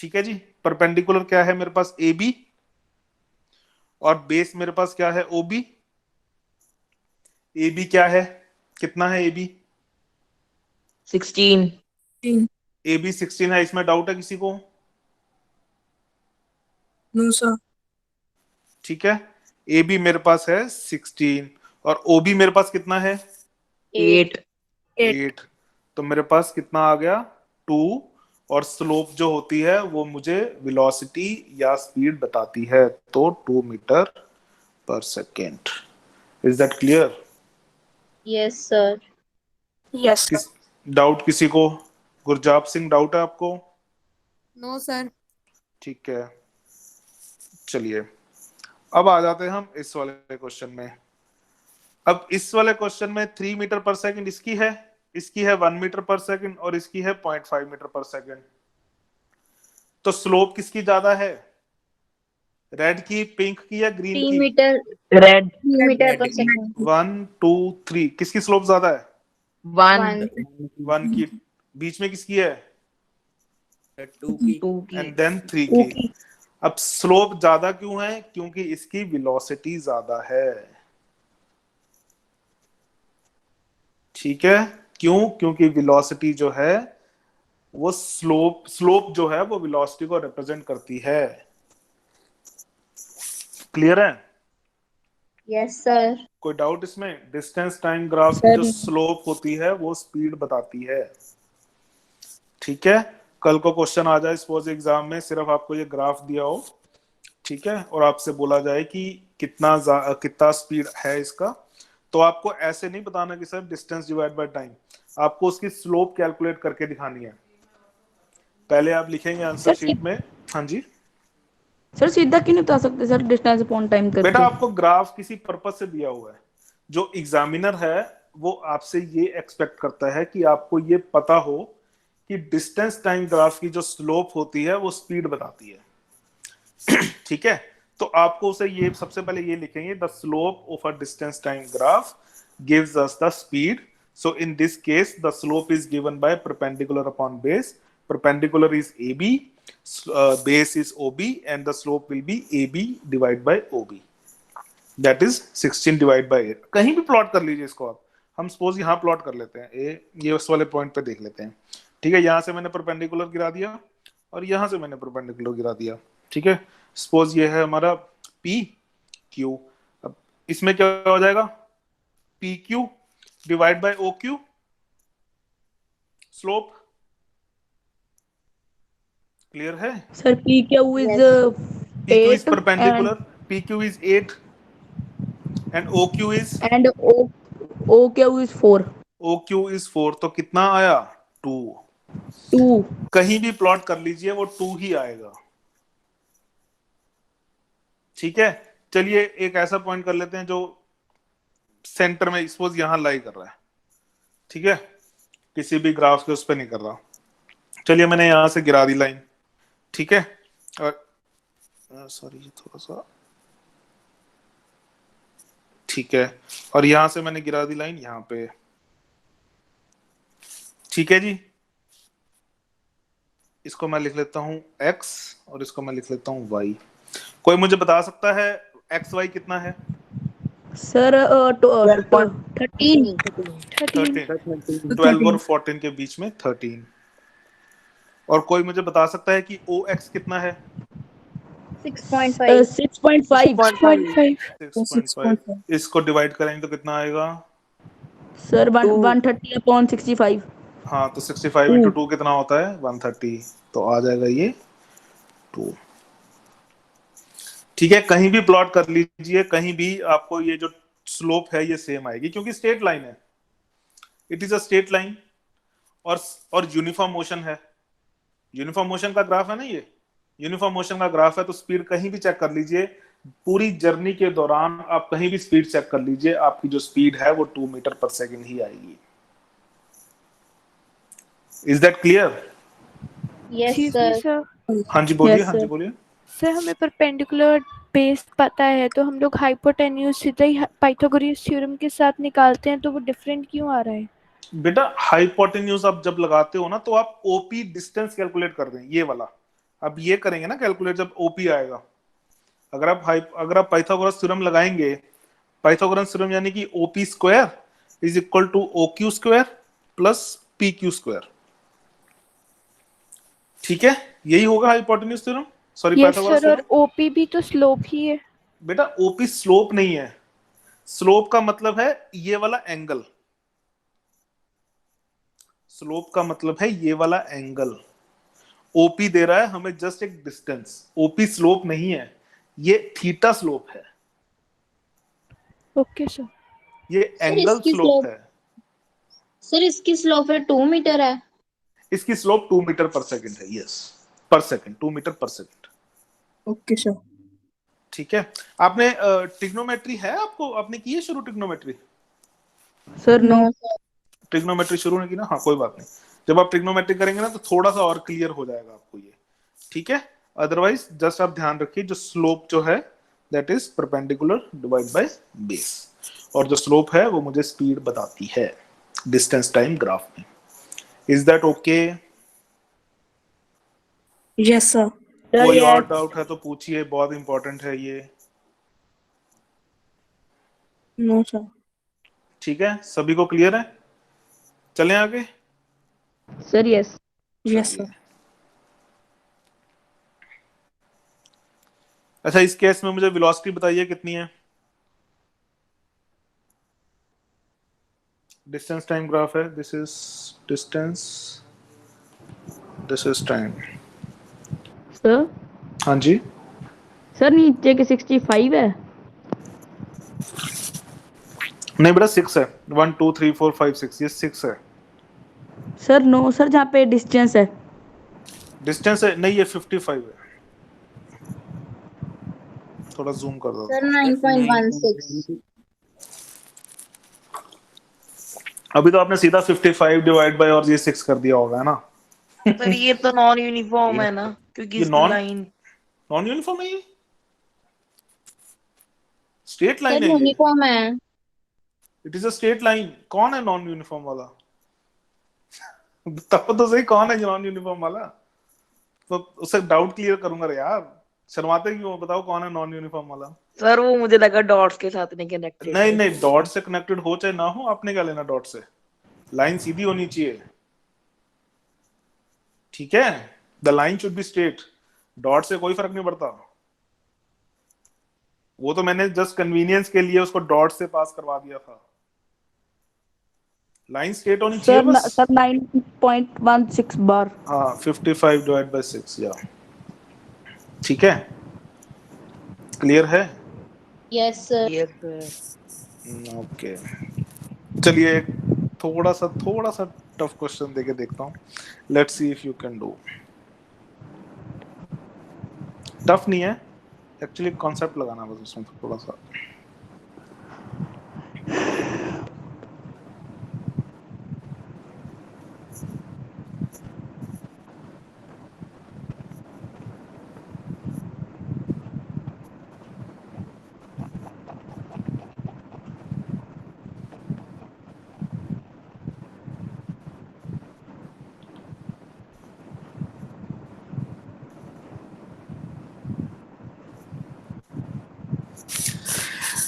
ठीक है जी। परपेंडिकुलर क्या है मेरे पास, ए बी, और बेस मेरे पास क्या है, ओ बी। ए बी क्या है, कितना है ए बी?
16।
ए बी 16 है, इसमें डाउट है किसी को?
No sir.
ठीक है, ए बी मेरे पास है 16 और ओ बी मेरे पास कितना है,
8.
8। तो मेरे पास कितना आ गया, 2। और स्लोप जो होती है वो मुझे वेलोसिटी या स्पीड बताती है, तो 2 metre per second. Is that clear?
Yes, sir.
Yes
किस डाउट किसी को? गुरजाप सिंह, डाउट है आपको?
No sir.
ठीक है, चलिए अब आ जाते हैं हम इस वाले क्वेश्चन में। अब इस वाले क्वेश्चन में 3 मीटर पर सेकंड इसकी है, इसकी है 1 मीटर पर सेकंड और इसकी है 0.5 मीटर पर सेकंड। तो स्लोप किसकी ज्यादा है, रेड की, पिंक की या ग्रीन
3
की?
meter.
Red
3 meter per second.
1 2 3, किसकी स्लोप ज्यादा है?
1
1.
1 की। बीच में किसकी है?
2 की।
2 की
एंड देन 3 की। अब स्लोप ज्यादा क्यों है? क्योंकि इसकी वेलोसिटी ज्यादा है। ठीक है, क्यों? क्योंकि वेलोसिटी जो है वो स्लोप जो है वो वेलोसिटी को रिप्रेजेंट करती है। क्लियर है?
Yes, sir.
कोई डाउट इसमें? डिस्टेंस टाइम ग्राफ की जो स्लोप होती है वो स्पीड बताती है। ठीक है, कल को क्वेश्चन आ जाए सपोज एग्जाम में, सिर्फ आपको ये ग्राफ दिया हो, ठीक है, और आपसे बोला जाए कि कितना स्पीड है इसका, तो आपको ऐसे नहीं बताना कि sir distance divide by time, आपको उसकी स्लोप कैलकुलेट करके दिखानी है। पहले आप लिखेंगे आंसर शीट में। हाँ जी
सर सीधा क्यों नहीं बता सकते सर, डिस्टेंस अपॉन टाइम
बेटा,
करके?
आपको ग्राफ किसी पर्पज से दिया हुआ है। जो एग्जामिनर है वो आपसे ये एक्सपेक्ट करता है कि आपको ये पता हो कि डिस्टेंस टाइम ग्राफ की जो स्लोप होती है वो स्पीड बताती है। ठीक है, तो आपको उसे ये सबसे पहले ये लिखेंगे, the slope of a distance time graph gives us the speed. So in this case the slope is given by perpendicular upon base. Perpendicular is AB, base is OB, and the slope will be AB divided by OB. That is 16 divided by 8. कहीं भी प्लॉट कर लीजिए इसको आप। हम सपोज यहाँ प्लॉट कर लेते हैं, ये उस वाले पॉइंट पे देख लेते हैं। ठीक है, यहाँ से मैंने परपेंडिकुलर गिरा दिया और यहाँ से मैंने परपेंडिकुलर गिरा दिया। ठीक है, सपोज ये है हमारा PQ। अब इसमें क्या हो जाएगा, PQ divide by OQ slope. Clear है?
Sir P Q is
PQ is
8
perpendicular, PQ is 8 and OQ is
and O Q is 4।
OQ is 4। तो कितना आया, 2।
2।
कहीं भी प्लॉट कर लीजिए वो 2 ही आएगा। ठीक है, चलिए एक ऐसा पॉइंट कर लेते हैं जो सेंटर में सपोज यहां लाई कर रहा है। ठीक है, किसी भी ग्राफ के उस पर नहीं कर रहा। चलिए मैंने यहां से गिरा दी लाइन। ठीक है, और सॉरी ये थोड़ा सा, ठीक है, और यहां से मैंने गिरा दी लाइन यहां पे। ठीक है जी, इसको मैं लिख लेता हूं x और इसको मैं लिख लेता हूं y। कोई मुझे बता सकता है x y कितना है?
सर 13।
12 और 14 के बीच में 13। और कोई मुझे बता सकता है कि OX कितना है?
6.5.
6.5।
6.5। इसको डिवाइड करेंगे तो कितना आएगा?
Sir 130 upon 65।
हाँ, तो 65 इंटू 2 कितना होता है? 130। तो आ जाएगा ये 2। ठीक है, कहीं भी प्लॉट कर लीजिए, कहीं भी आपको ये जो स्लोप है ये सेम आएगी क्योंकि स्ट्रेट लाइन है। It is a straight line और यूनिफॉर्म मोशन है। यूनिफॉर्म मोशन का ग्राफ है ना, ये यूनिफॉर्म मोशन का ग्राफ है। तो स्पीड कहीं भी चेक कर लीजिए, पूरी जर्नी के दौरान आप कहीं भी स्पीड चेक कर लीजिए, आपकी जो स्पीड है वो 2 मीटर पर सेकंड ही आएगी। Is that clear?
Yes, sir.
हाँ जी बोलिए।
Yes,
हाँ जी
sir.
बोलिए।
सर हमें परपेंडिकुलर बेस पता है तो हम लोग हाइपोटेन्यूज सीधा ही पाइथागोरस थ्योरम के साथ निकालते हैं, तो वो डिफरेंट क्यों आ रहा है?
बेटा हाइपोटेन्यूज आप जब लगाते हो ना तो आप ओपी डिस्टेंस कैलकुलेट कर दें, ये वाला अब ये करेंगे ना कैलकुलेट जब ओपी आएगा। अगर आप पाइथागोरस थ्योरम लगाएंगे, पाइथागोरस थ्योरम यानी कि OP square is equal to O Q square plus P Q square. ठीक है, यही होगा hypotenuse theorem, sorry
yes
Pythagoras
sir, और
थ्योरम।
ओपी भी तो स्लोप ही है।
बेटा ओपी स्लोप नहीं है, स्लोप का मतलब है ये वाला एंगल, स्लोप का मतलब है ये वाला एंगल। ओपी दे रहा है हमें जस्ट एक डिस्टेंस, ओपी स्लोप नहीं है, ये थीटा स्लोप है,
ओके सर।
ये
सर
एंगल
इसकी
स्लोप
स्लोप
है।
सर इसकी स्लोप है 2 मीटर है।
इसकी स्लोप 2 मीटर पर सेकंड है, यस पर second, 2 metre per second.
Okay sir.
ठीक है, आपने ट्रिग्नोमेट्री है, आपको आपने की है शुरू trigonometry?
Sir no.
No sir.
Trigonometry शुरू नहीं की ना, हाँ कोई बात नहीं, जब आप ट्रिग्नोमेट्री करेंगे ना तो थोड़ा सा और क्लियर हो जाएगा आपको ये। ठीक है, अदरवाइज जस्ट आप ध्यान रखिए जो स्लोप जो है that is perpendicular divide by base, और जो स्लोप है वो मुझे स्पीड बताती है डिस्टेंस टाइम ग्राफ में। Is that okay?
Yes sir.
कोई और डाउट है तो पूछिए, बहुत इंपॉर्टेंट है ये।
No sir.
ठीक है, सभी को क्लियर है? चलें आगे।
Sir yes.
Yes sir.
अच्छा, इस केस में मुझे वेलोसिटी बताइए कितनी है। डिस्टेंस टाइम ग्राफ है, this is distance, this is time.
Sir
हाँ जी,
सर नीचे के 65 है।
नहीं बेटा 6 है, 1 2 3 4 5 6, ये 6 है।
सर नो सर, जहाँ पे डिस्टेंस है।
डिस्टेंस है नहीं, ये 55 है। थोड़ा जूम कर दो।
सर 9.16।
अभी तो आपने सीधा 55 डिवाइड बाय और ये 6 कर दिया होगा, है ना?
सर ये तो नॉन यूनिफॉर्म है ना, क्योंकि
ये
इसमें लाइन।
नॉन यूनिफॉर्म है, ये स्ट्रेट
सर
लाइन है ये,
यूनिफॉर्म है।
It is a straight line. कौन है नॉन यूनिफॉर्म वाला? बताओ तो सही, कौन है नॉन यूनिफॉर्म वाला? तो उससे डाउट क्लियर करूंगा रे यार, शर्माते क्यों हो? बताओ कौन है नॉन यूनिफॉर्म वाला?
सर वो मुझे लगा डॉट्स के साथ नहीं कनेक्टेड
नहीं
है।
नहीं, डॉट से कनेक्टेड हो चाहे ना हो, आपने क्या लेना डॉट से? लाइन सीधी होनी चाहिए। ठीक है, the line should be straight, dot से कोई फर्क नहीं पड़ता। वो तो मैंने जस्ट कन्वीनियंस के लिए उसको डॉट से पास करवा दिया था। लाइन स्ट्रेट होनी चाहिए
सर
बस।
सर 9.16 बार।
हाँ 55 डिवाइड बाय 6 या, ठीक है, क्लियर है?
Yes sir.
ये सर।
ओके, चलिए एक थोड़ा सा टफ क्वेश्चन देके देखता हूँ, let's see if you can do. Tough नहीं है एक्चुअली, कॉन्सेप्ट लगाना बस उसमें थोड़ा सा।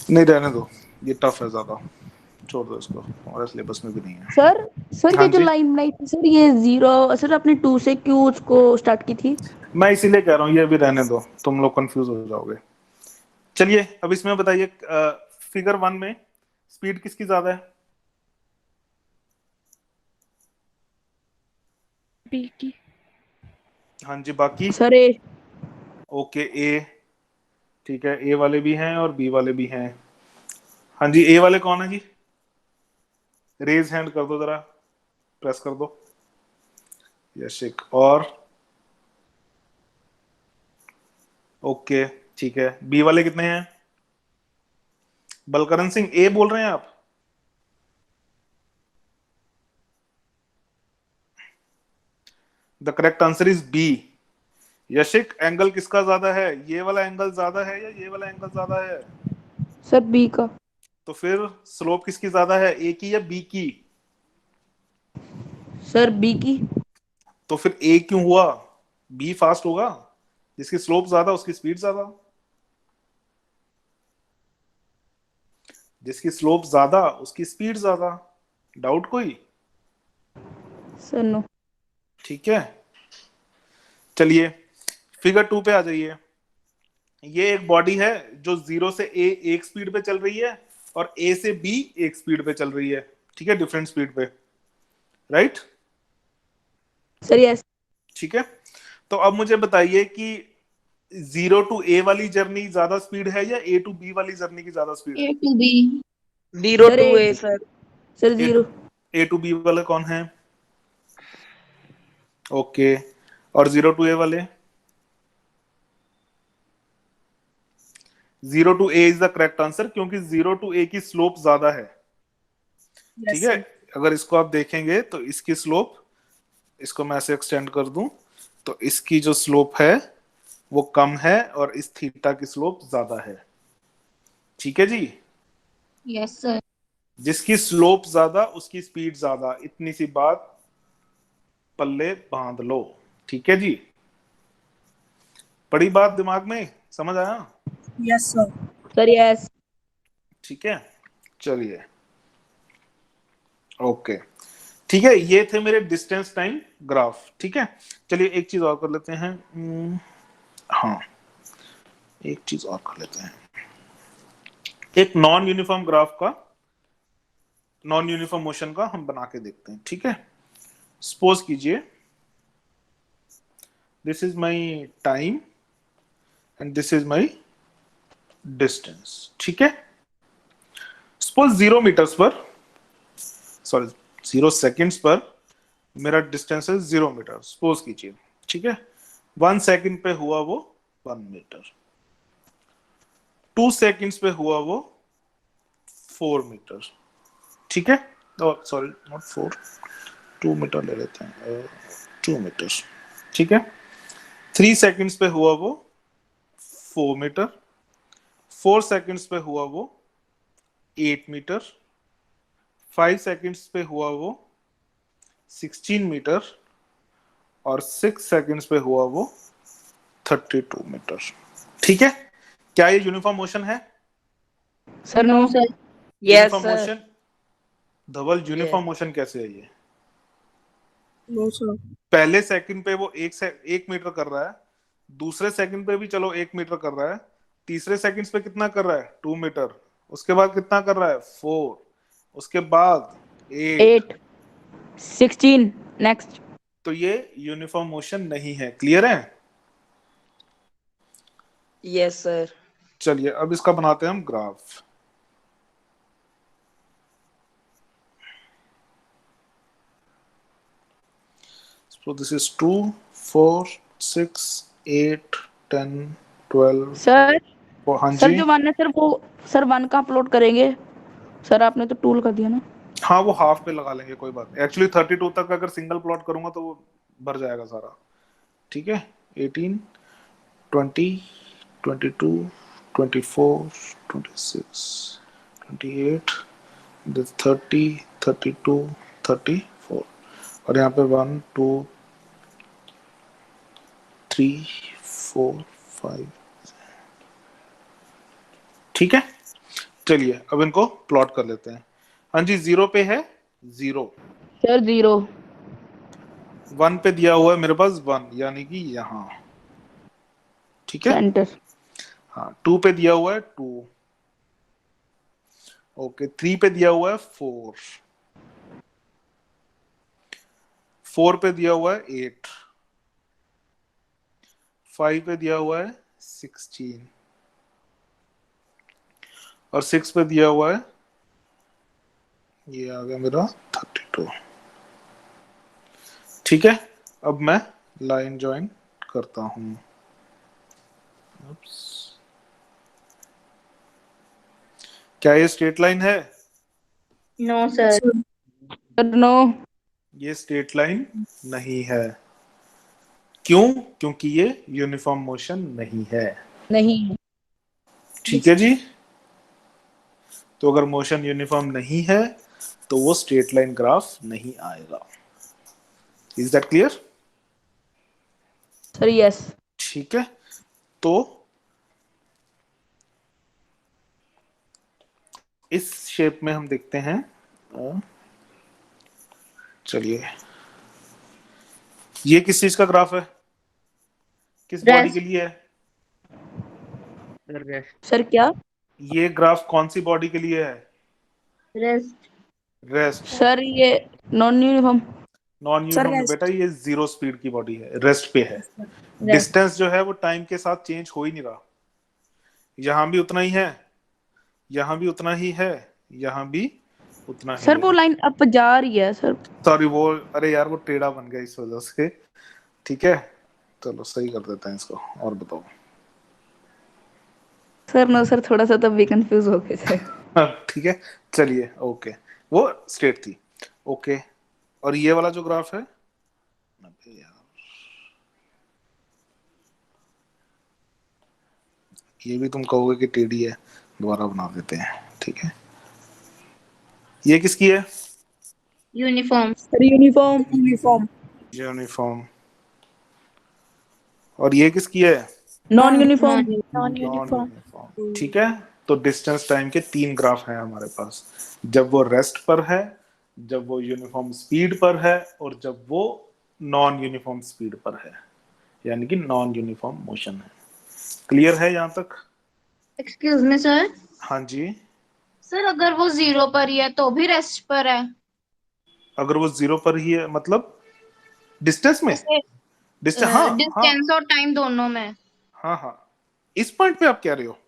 नहीं रहने दो, ये टफ है ज्यादा, छोड़ दो इसको, हमारे सिलेबस में भी नहीं है।
सर
हाँ
ये जो
जी,
लाइन बनाई थी सर, ये 0 सर आपने 2 से क्यों उसको स्टार्ट की थी?
मैं इसीलिए कह रहा हूँ ये भी रहने दो, तुम लोग कंफ्यूज हो जाओगे। चलिए अब इसमें बताइए, फिगर 1 में स्पीड किसकी ज्यादा है?
बी की।
हाँ जी, बाकी?
सर ए।
ओके ए, ठीक है, ए वाले भी हैं और बी वाले भी हैं। हाँ जी, ए वाले कौन है जी? रेज हैंड कर दो जरा, प्रेस कर दो। यशिक, और ओके ठीक है, बी वाले कितने हैं? बलकरण सिंह, ए बोल रहे हैं आप? The correct answer is B. Yashik, angle किसका ज्यादा है? ये वाला एंगल ज्यादा है या ये वाला एंगल ज्यादा है?
सर बी का।
तो फिर स्लोप किसकी ज्यादा है, ए की या बी की?
सर बी की।
तो फिर ए क्यों हुआ? बी फास्ट होगा। जिसकी स्लोप ज्यादा उसकी स्पीड ज्यादा, जिसकी स्लोप ज्यादा उसकी स्पीड ज्यादा। डाउट कोई?
Sir no.
ठीक है, चलिए फिगर 2 पे आ जाइए। ये एक बॉडी है जो 0 से A एक स्पीड पे चल रही है और A से B एक स्पीड पे चल रही है, ठीक है, डिफरेंट स्पीड पे, राइट?
Sir yes.
ठीक है, तो अब मुझे बताइए कि 0 टू A वाली जर्नी ज्यादा स्पीड है या A टू B वाली जर्नी की ज्यादा स्पीड है?
A to B.
0
sir
to
A
A sir.
Sir 0।
A to B वाले कौन है? ओके, और 0 टू A वाले? 0 to A is the correct answer, क्योंकि 0 टू A की स्लोप ज्यादा है। ठीक है, अगर इसको आप देखेंगे तो इसकी स्लोप, इसको मैं ऐसे एक्सटेंड कर दूं तो इसकी जो स्लोप है वो कम है और इस थीटा की स्लोप ज्यादा है। ठीक है जी,
Yes sir.
जिसकी स्लोप ज्यादा उसकी स्पीड ज्यादा, इतनी सी बात पल्ले बांध लो। ठीक है जी, बड़ी बात दिमाग में समझ आया?
Yes sir.
Sir yes.
ठीक है, चलिए ओके। ठीक है, ये थे मेरे डिस्टेंस टाइम ग्राफ। ठीक है, चलिए एक चीज और कर लेते हैं। हाँ, एक चीज और कर लेते हैं। एक नॉन यूनिफॉर्म ग्राफ का, नॉन यूनिफॉर्म मोशन का हम बना के देखते हैं। ठीक है, सपोज कीजिए this is my time and this is my distance. ठीक है, सपोज 0 मीटर्स पर, सॉरी 0 सेकेंड्स पर मेरा डिस्टेंस है 0 मीटर, सपोज कीजिए। ठीक है, 1 सेकेंड पे हुआ वो 1 मीटर, 2 सेकेंड्स पे हुआ वो 4 मीटर। ठीक है, सॉरी नॉट 4, 2 मीटर ले लेते हैं, 2 मीटर। ठीक है, 3 सेकेंड्स पे हुआ वो 4 मीटर, 4 सेकेंड्स पे हुआ वो 8 मीटर, 5 सेकेंड्स पे हुआ वो 16 मीटर और 6 सेकेंड्स पे हुआ वो 32 मीटर। ठीक है, क्या ये यूनिफॉर्म मोशन है?
Sir no.
No sir.
Yes
uniform
sir.
Motion, Dhaval uniform motion कैसे है ये?
No sir.
पहले सेकंड पे वो 1 मीटर कर रहा है, दूसरे सेकंड पे भी चलो 1 मीटर कर रहा है, तीसरे सेकंड पे कितना कर रहा है? 2 मीटर, उसके बाद कितना कर रहा है? 4, उसके बाद 8।
8 16 नेक्स्ट।
तो ये यूनिफॉर्म मोशन नहीं है। क्लियर है?
Yes sir.
चलिए अब इसका बनाते हैं हम graph. So this is 2, 4, 6, 8, 10, 12।
Sir
हाँ
सर
जी,
जो वन है सर वो सर 1 का अपलोड करेंगे। सर आपने तो टूल कर दिया ना।
हाँ वो हाफ पे लगा लेंगे, कोई बात नहीं। एक्चुअली 32 तक अगर सिंगल प्लॉट करूंगा तो वो भर जाएगा सारा। ठीक है, 18, 20, 22, 24, 26, 28, 30, 32, 34 और यहाँ पे 1, 2, 3, 4, 5। ठीक है, चलिए अब इनको प्लॉट कर लेते हैं। हाँ जी, 0 पे है 0,
सर 0।
1 पे दिया हुआ है मेरे पास 1, यानी कि यहाँ। ठीक है,
सेंटर।
हाँ 2 पे दिया हुआ है 2, ओके 3 पे दिया हुआ है 4, 4 पे दिया हुआ है 8, 5 पे दिया हुआ है 16 और 6 पे दिया हुआ है, ये आ गया मेरा 32। ठीक है, अब मैं लाइन ज्वाइन करता हूं। क्या ये स्ट्रेट लाइन है?
No sir.
Sir no.
ये स्ट्रेट लाइन नहीं है। क्यों? क्योंकि ये यूनिफॉर्म मोशन नहीं है।
नहीं।
ठीक है जी, तो अगर मोशन यूनिफॉर्म नहीं है तो वो स्ट्रेट लाइन ग्राफ नहीं आएगा। Is that clear?
Sir yes.
ठीक है, तो इस शेप में हम देखते हैं, चलिए ये किस चीज का ग्राफ है, किस बॉडी के लिए है?
सर क्या?
ये ग्राफ कौन सी बॉडी के लिए है?
रेस्ट।
रेस्ट।
सर ये नॉन यूनिफॉर्म।
नॉन यूनिफॉर्म बेटा ये जीरो स्पीड की बॉडी है, रेस्ट पे है। डिस्टेंस जो है वो टाइम के साथ चेंज हो ही नहीं रहा, यहाँ भी उतना ही है, यहाँ भी उतना ही है, यहाँ भी उतना ही
सर वो
है।
लाइन अप जा रही है सर।
सॉरी वो, अरे यार वो टेढ़ा बन गया इस वजह से। ठीक है चलो सही कर देते हैं इसको, और बताओ।
सर नो सर, थोड़ा सा तब भी कंफ्यूज हो गए थे।
ठीक है चलिए ओके, वो स्ट्रेट थी। ओके और ये वाला जो ग्राफ है, ये भी तुम कहोगे कि टेढ़ी है, दोबारा बना देते हैं। ठीक है ये किसकी है?
Uniform.
Sir uniform. Uniform.
Uniform. और ये किसकी है?
Non uniform.
Non uniform.
Uniform. ठीक है तो डिस्टेंस टाइम के 3 ग्राफ हैं हमारे पास, जब वो रेस्ट पर है, जब वो यूनिफॉर्म स्पीड पर है, और जब वो नॉन यूनिफॉर्म स्पीड पर है, यानी कि नॉन यूनिफॉर्म मोशन है। क्लियर है यहाँ तक?
Excuse me sir.
हाँ जी।
सर अगर वो 0 पर ही है तो भी रेस्ट पर है?
अगर वो 0 पर ही है मतलब डिस्टेंस में? डिस्टेंस, हाँ हाँ
डिस्टेंस और टाइम दोनों में।
हाँ हाँ। इस पॉइंट पे आप कह रहे हो?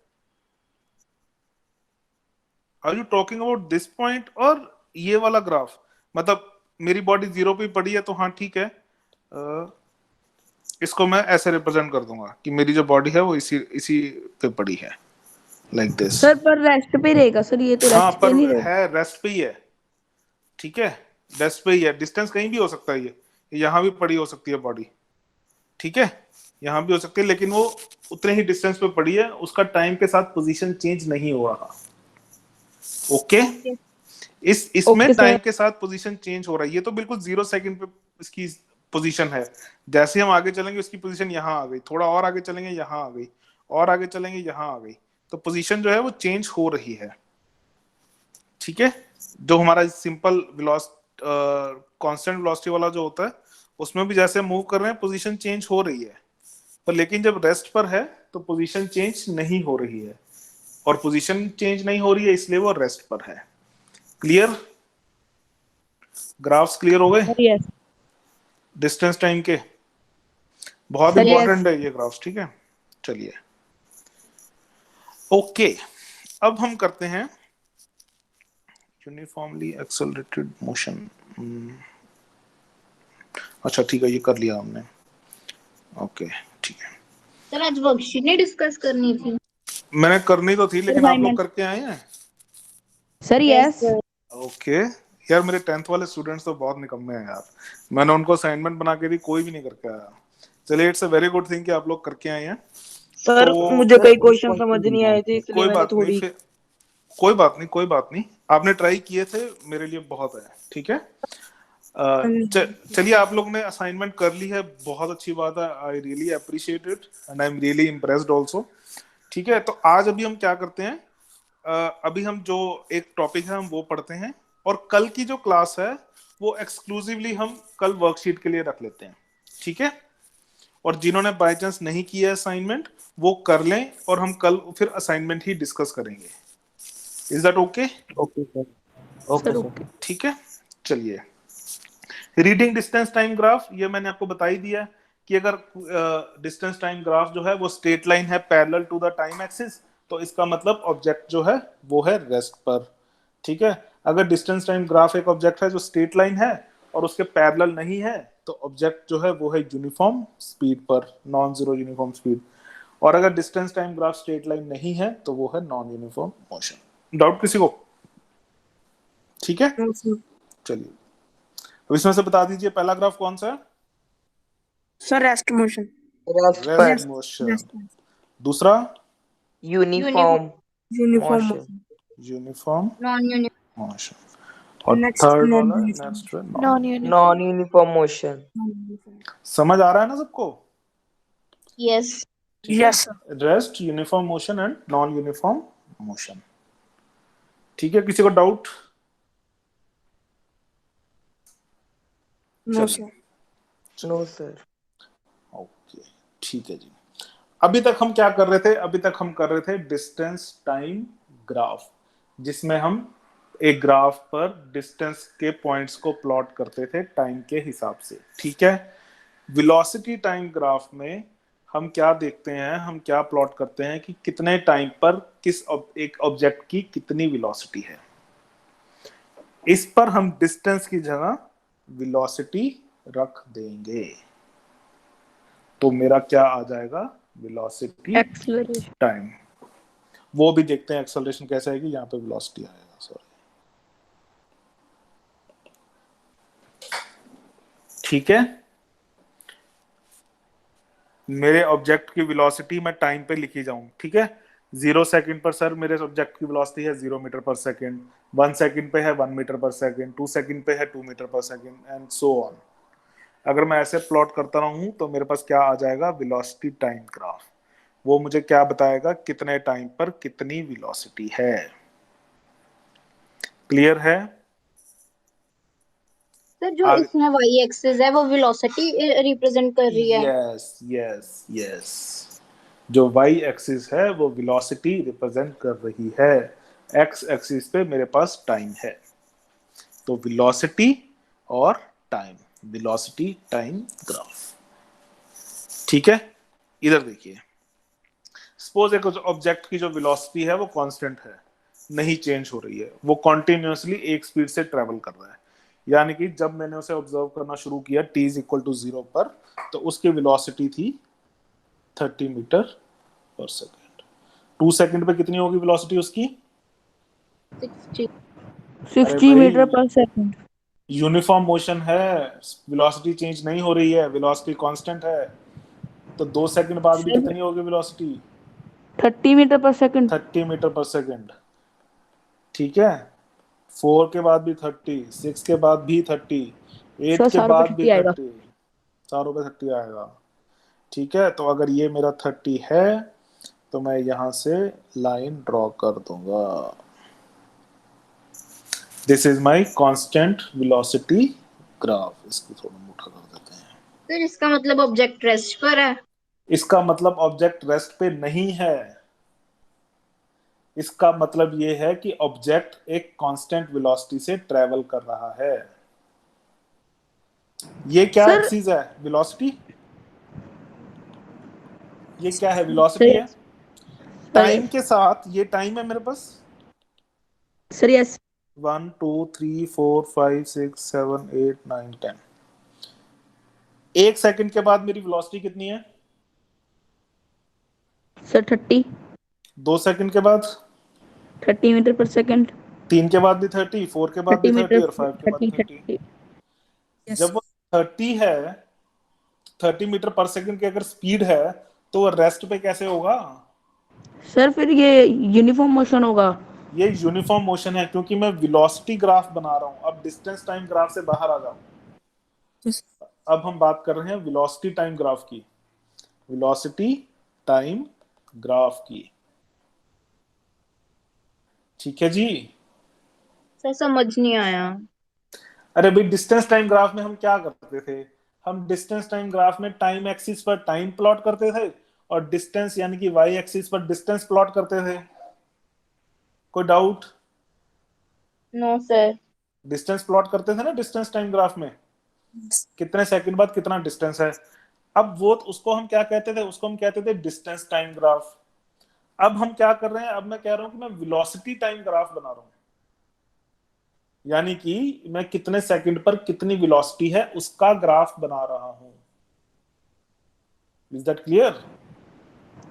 Are you talking about this point और ये वाला ग्राफ? मतलब मेरी बॉडी 0 पे पड़ी है तो हाँ ठीक है, इसको मैं ऐसे रिप्रेजेंट कर दूंगा कि मेरी जो बॉडी है वो इसी पे पड़ी है, लाइक दिस।
सर पर रेस्ट पे रहेगा सर, ये तो
हाँ
रेस्ट पे
पर
नहीं रहेगा।
है, रेस्ट पे ही है। ठीक है रेस्ट पे ही है, डिस्टेंस कहीं भी हो सकता है, ये यहाँ भी पड़ी हो सकती है बॉडी। ठीक है यहाँ भी हो सकती है, लेकिन वो उतने ही डिस्टेंस पे पड़ी है, उसका टाइम के साथ पोजीशन चेंज नहीं हो रहा। ओके इसमें
ओके,
टाइम
सर।
के साथ पोजीशन चेंज हो रहा है। ये तो बिल्कुल 0 सेकंड पे इसकी पोजीशन है, जैसे हम आगे चलेंगे उसकी पोजीशन यहाँ आ गई, थोड़ा और आगे चलेंगे यहाँ आ गई, और आगे चलेंगे यहाँ आ गई, तो पोजीशन जो है वो चेंज हो रही है। ठीक है जो हमारा सिंपल कांस्टेंट वेलोसिटी वाला जो होता है उसमें भी जैसे मूव कर रहे हैं पोजीशन चेंज हो रही है, पर लेकिन जब रेस्ट पर है तो पोजीशन चेंज नहीं हो रही है, और पोजीशन चेंज नहीं हो रही है इसलिए वो रेस्ट पर है। क्लियर? ग्राफ्स क्लियर हो गए?
यस
डिस्टेंस टाइम के बहुत
सर,
इंपॉर्टेंट है ये ग्राफ्स। ठीक है चलिए ओके, अब हम करते हैं यूनिफॉर्मली एक्सेलरेटेड मोशन। अच्छा ठीक है ये कर लिया हमने। ओके ठीक है,
सर आज वर्कशीट नहीं डिस्कस करनी थी?
मैंने करनी तो थी लेकिन आप लोग करके आए हैं।
सर। यस
ओके यार मेरे 10th वाले स्टूडेंट्स तो बहुत निकम्मे हैं यार, मैंने उनको असाइनमेंट बना के दी, कोई भी नहीं करके आया। चलिए it's a very good thing कि आप लोग करके आए हैं।
सर
तो
मुझे कई क्वेश्चन समझ नहीं आए थे इसलिए
कोई
मैंने
बात नहीं,
थोड़ी
फिर कोई बात नहीं, कोई बात नहीं, आपने ट्राई किए थे मेरे लिए बहुत है। ठीक है चलिए आप लोग ने असाइनमेंट कर ली है, बहुत अच्छी बात है, I really appreciate it and I am really impressed also. ठीक है तो आज अभी हम क्या करते हैं, अभी हम जो एक टॉपिक है हम वो पढ़ते हैं, और कल की जो क्लास है वो एक्सक्लूसिवली हम कल वर्कशीट के लिए रख लेते हैं। ठीक है और जिन्होंने बाय चांस नहीं किया असाइनमेंट वो कर लें, और हम कल फिर असाइनमेंट ही डिस्कस करेंगे। Is that okay?
Okay sir. Okay sir.
ठीक है चलिए, रीडिंग डिस्टेंस टाइम ग्राफ, ये मैंने आपको बता ही दिया कि अगर डिस्टेंस टाइम ग्राफ जो है वो स्ट्रेट लाइन है parallel to the time axis, तो इसका मतलब ऑब्जेक्ट जो है वो है रेस्ट पर। ठीक है अगर डिस्टेंस टाइम ग्राफ एक ऑब्जेक्ट है जो स्ट्रेट लाइन है और उसके पैरेलल नहीं है, तो ऑब्जेक्ट जो है वो है यूनिफॉर्म स्पीड पर, नॉन जीरो यूनिफॉर्म स्पीड। और अगर distance time graph straight line नहीं है तो वो है नॉन यूनिफॉर्म मोशन। डाउट किसी को? ठीक है चलिए अब इसमें से बता दीजिए पहला ग्राफ कौन सा है?
Sir rest motion.
Rest motion. दूसरा
uniform
uniform
motion.
Uniform
non uniform
motion. और
Next,
थर्ड वाला
non-uniform.
नेक्स्ट है
non uniform.
Non uniform motion.
समझ आ रहा है ना सबको?
यस।
ठीक है,
Yes, sir.
Rest, uniform motion and non uniform motion. ठीक है, किसी को doubt?
No, sir.
No sir.
Okay, ठीक है जी। अभी तक हम क्या कर रहे थे? अभी तक हम कर रहे थे डिस्टेंस टाइम ग्राफ, जिसमें हम एक ग्राफ पर डिस्टेंस के पॉइंट्स को प्लॉट करते थे टाइम के हिसाब से। ठीक है, वेलोसिटी टाइम ग्राफ में हम क्या देखते हैं, हम क्या प्लॉट करते हैं कि कितने टाइम पर एक ऑब्जेक्ट की कितनी वेलोसिटी है। इस पर हम डिस्टेंस की जगह वेलोसिटी रख देंगे, तो मेरा क्या आ जाएगा? Velocity
acceleration.
टाइम। वो भी देखते हैं एक्सेलरेशन कैसे आएगी। यहाँ पे वेलोसिटी आएगा, सॉरी। ठीक है, मेरे ऑब्जेक्ट की वेलोसिटी मैं टाइम पे लिखी जाऊं। ठीक है, 0 सेकंड पर सर मेरे ऑब्जेक्ट की वेलोसिटी है 0 मीटर पर सेकंड, 1 सेकंड पे है 1 मीटर पर सेकंड, 2 सेकंड पे है 2 metre per second and so on. अगर मैं ऐसे प्लॉट करता रहूं तो मेरे पास क्या आ जाएगा? Velocity time graph. वो मुझे क्या बताएगा? कितने टाइम पर कितनी वेलोसिटी है। क्लियर है?
सर जो इसमें वाई एक्सिस है वो वेलोसिटी रिप्रेजेंट कर रही है।
यस यस यस, जो वाई एक्सिस है वो वेलोसिटी रिप्रेजेंट कर रही है। एक्स एक्सिस पे मेरे पास टाइम है, तो वेलोसिटी और टाइम, वेलोसिटी टाइम ग्राफ। ठीक है, इधर देखिए, सपोज एक ऑब्जेक्ट की जो वेलोसिटी है वो कांस्टेंट है, नहीं चेंज हो रही है, वो कॉन्टिन्यूसली एक स्पीड से ट्रेवल कर रहा है। यानी कि जब मैंने उसे ऑब्जर्व करना शुरू किया t इज इक्वल टू 0 पर, तो उसकी वेलोसिटी थी 30 मीटर पर सेकेंड। 2 सेकंड पे कितनी होगी वेलोसिटी उसकी?
60।
60 metre per second.
Uniform motion है, वेलोसिटी चेंज नहीं हो रही है, वेलोसिटी कांस्टेंट है, तो 2 सेकंड बाद भी कितनी होगी velocity?
30 metre per second.
30 metre per second. ठीक है, 4 के बाद भी 30, 6 के बाद भी 30, 8
सर
के
सारों पे
बाद भी
30 आएगा।
30, चारों पे 30 आएगा। ठीक है, तो अगर ये मेरा 30 है तो मैं यहां से लाइन ड्रॉ कर दूंगा। This is my constant velocity graph. इसको थोड़ा मोटा कर देते हैं।
सर इसका मतलब ऑब्जेक्ट रेस्ट पर है।
इसका मतलब ऑब्जेक्ट रेस्ट पे नहीं है, इसका मतलब ये है कि ऑब्जेक्ट एक कांस्टेंट वेलोसिटी से ट्रेवल कर रहा है। ये क्या
सर
एक्सिस है? वेलोसिटी। ये क्या है? वेलोसिटी है। टाइम के साथ ये टाइम है मेरे पास,
सर यस
1 2 3 4 5 6 7 8 9 10। एक सेकंड के बाद मेरी वेलोसिटी कितनी है?
सर 30
2 सेकंड के बाद
30 मीटर पर सेकंड।
3 के बाद भी 30, 4 के बाद भी
30
30
मीटर
और 5 के बाद
30
30।
30।
जब वो 30 है, 30 मीटर पर सेकंड की अगर स्पीड है, तो वो रेस्ट पे कैसे होगा?
सर फिर ये यूनिफॉर्म मोशन होगा।
ये यूनिफॉर्म मोशन है, क्योंकि मैं वेलोसिटी ग्राफ बना रहा हूं। अब डिस्टेंस टाइम ग्राफ से बाहर आ जाओ। अब हम बात कर रहे हैं वेलोसिटी टाइम ग्राफ की, वेलोसिटी टाइम ग्राफ की। ठीक है जी।
सर समझ नहीं आया।
अरे भाई, डिस्टेंस टाइम ग्राफ में हम क्या करते थे? हम डिस्टेंस टाइम ग्राफ में टाइम एक्सिस पर टाइम प्लॉट करते थे और डिस्टेंस यानी कि वाई एक्सिस पर डिस्टेंस प्लॉट करते थे। कोई doubt?
No sir.
Distance plot करते थे ना डिस्टेंस टाइम ग्राफ में, कितने सेकंड बाद कितना डिस्टेंस है। अब वो उसको हम क्या कहते थे? उसको हम कहते थे डिस्टेंस टाइम ग्राफ। अब हम क्या कर रहे हैं? अब मैं कह रहा हूं कि मैं वेलोसिटी टाइम ग्राफ बना रहा हूं, यानी कि मैं कितने सेकंड पर कितनी वेलोसिटी है उसका ग्राफ बना रहा हूं। Is that clear?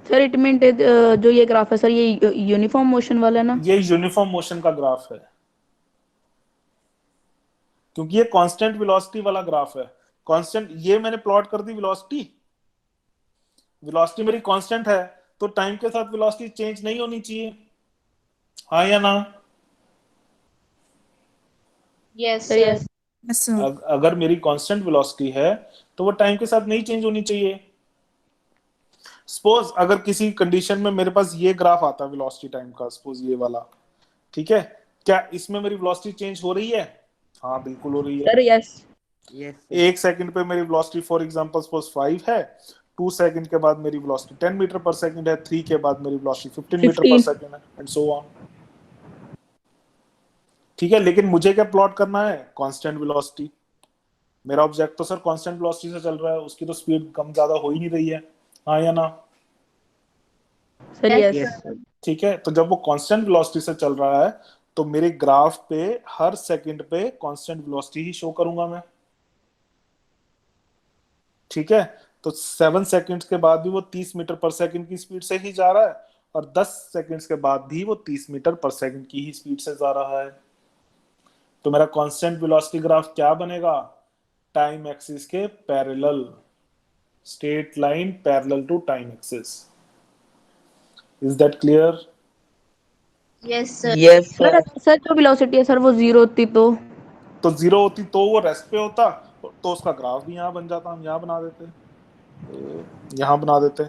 Sir it mean जो ये ग्राफ है सर ये यूनिफॉर्म मोशन वाला है ना।
ये यूनिफॉर्म मोशन का ग्राफ है, क्योंकि ये कांस्टेंट वेलोसिटी वाला ग्राफ है। कांस्टेंट, ये मैंने प्लॉट कर दी वेलोसिटी, वेलोसिटी मेरी कांस्टेंट है, तो टाइम के साथ वेलोसिटी चेंज नहीं होनी चाहिए, हाँ या ना?
Yes
sir yes
sir.
अगर मेरी कांस्टेंट वेलोसिटी है तो वो टाइम के साथ नहीं चेंज होनी चाहिए। सपोज अगर किसी कंडीशन में मेरे पास ये ग्राफ आता है वेलोसिटी टाइम का, सपोज ये वाला, ठीक है, क्या इसमें मेरी वेलोसिटी चेंज हो रही है? हाँ बिल्कुल हो रही है।
Sir yes.
एक सेकंड पे मेरी वेलोसिटी फॉर एग्जांपल सपोज 5 है, 2 सेकंड के बाद मेरी वेलोसिटी 10 मीटर पर सेकंड है, 3 के बाद मेरी वेलोसिटी 15 मीटर पर
15।
सेकंड है, एंड सो ऑन। ठीक है, लेकिन मुझे क्या प्लॉट करना है? Constant velocity. मेरा ऑब्जेक्ट तो सर कांस्टेंट वेलोसिटी से चल रहा है, उसकी तो स्पीड कम ज्यादा हो ही नहीं रही है, हाँ या ना?
Sir
Yes,
yes.
sir.
ठीक है, तो जब वो कांस्टेंट वेलोसिटी से चल रहा है तो मेरे ग्राफ पे हर सेकंड पे कांस्टेंट वेलोसिटी ही शो करूंगा मैं। ठीक है, तो 7 सेकंड्स के बाद भी वो 30 मीटर पर सेकंड की स्पीड से ही जा रहा है, और 10 सेकंड्स के बाद भी वो 30 मीटर पर सेकंड की ही स्पीड से जा रहा है। तो मेरा कांस्टेंट वेलोसिटी ग्राफ क्या बनेगा? टाइम एक्सिस के पैरेलल, straight line parallel to time axis. Is that clear?
Yes, sir.
Yes,
sir
sir.
Sir जो वेलोसिटी है सर वो 0 होती
तो जीरो होती तो वो रेस्ट पे होता, तो उसका ग्राफ भी यहाँ बन जाता, हम यहाँ बना देते, यहाँ बना देते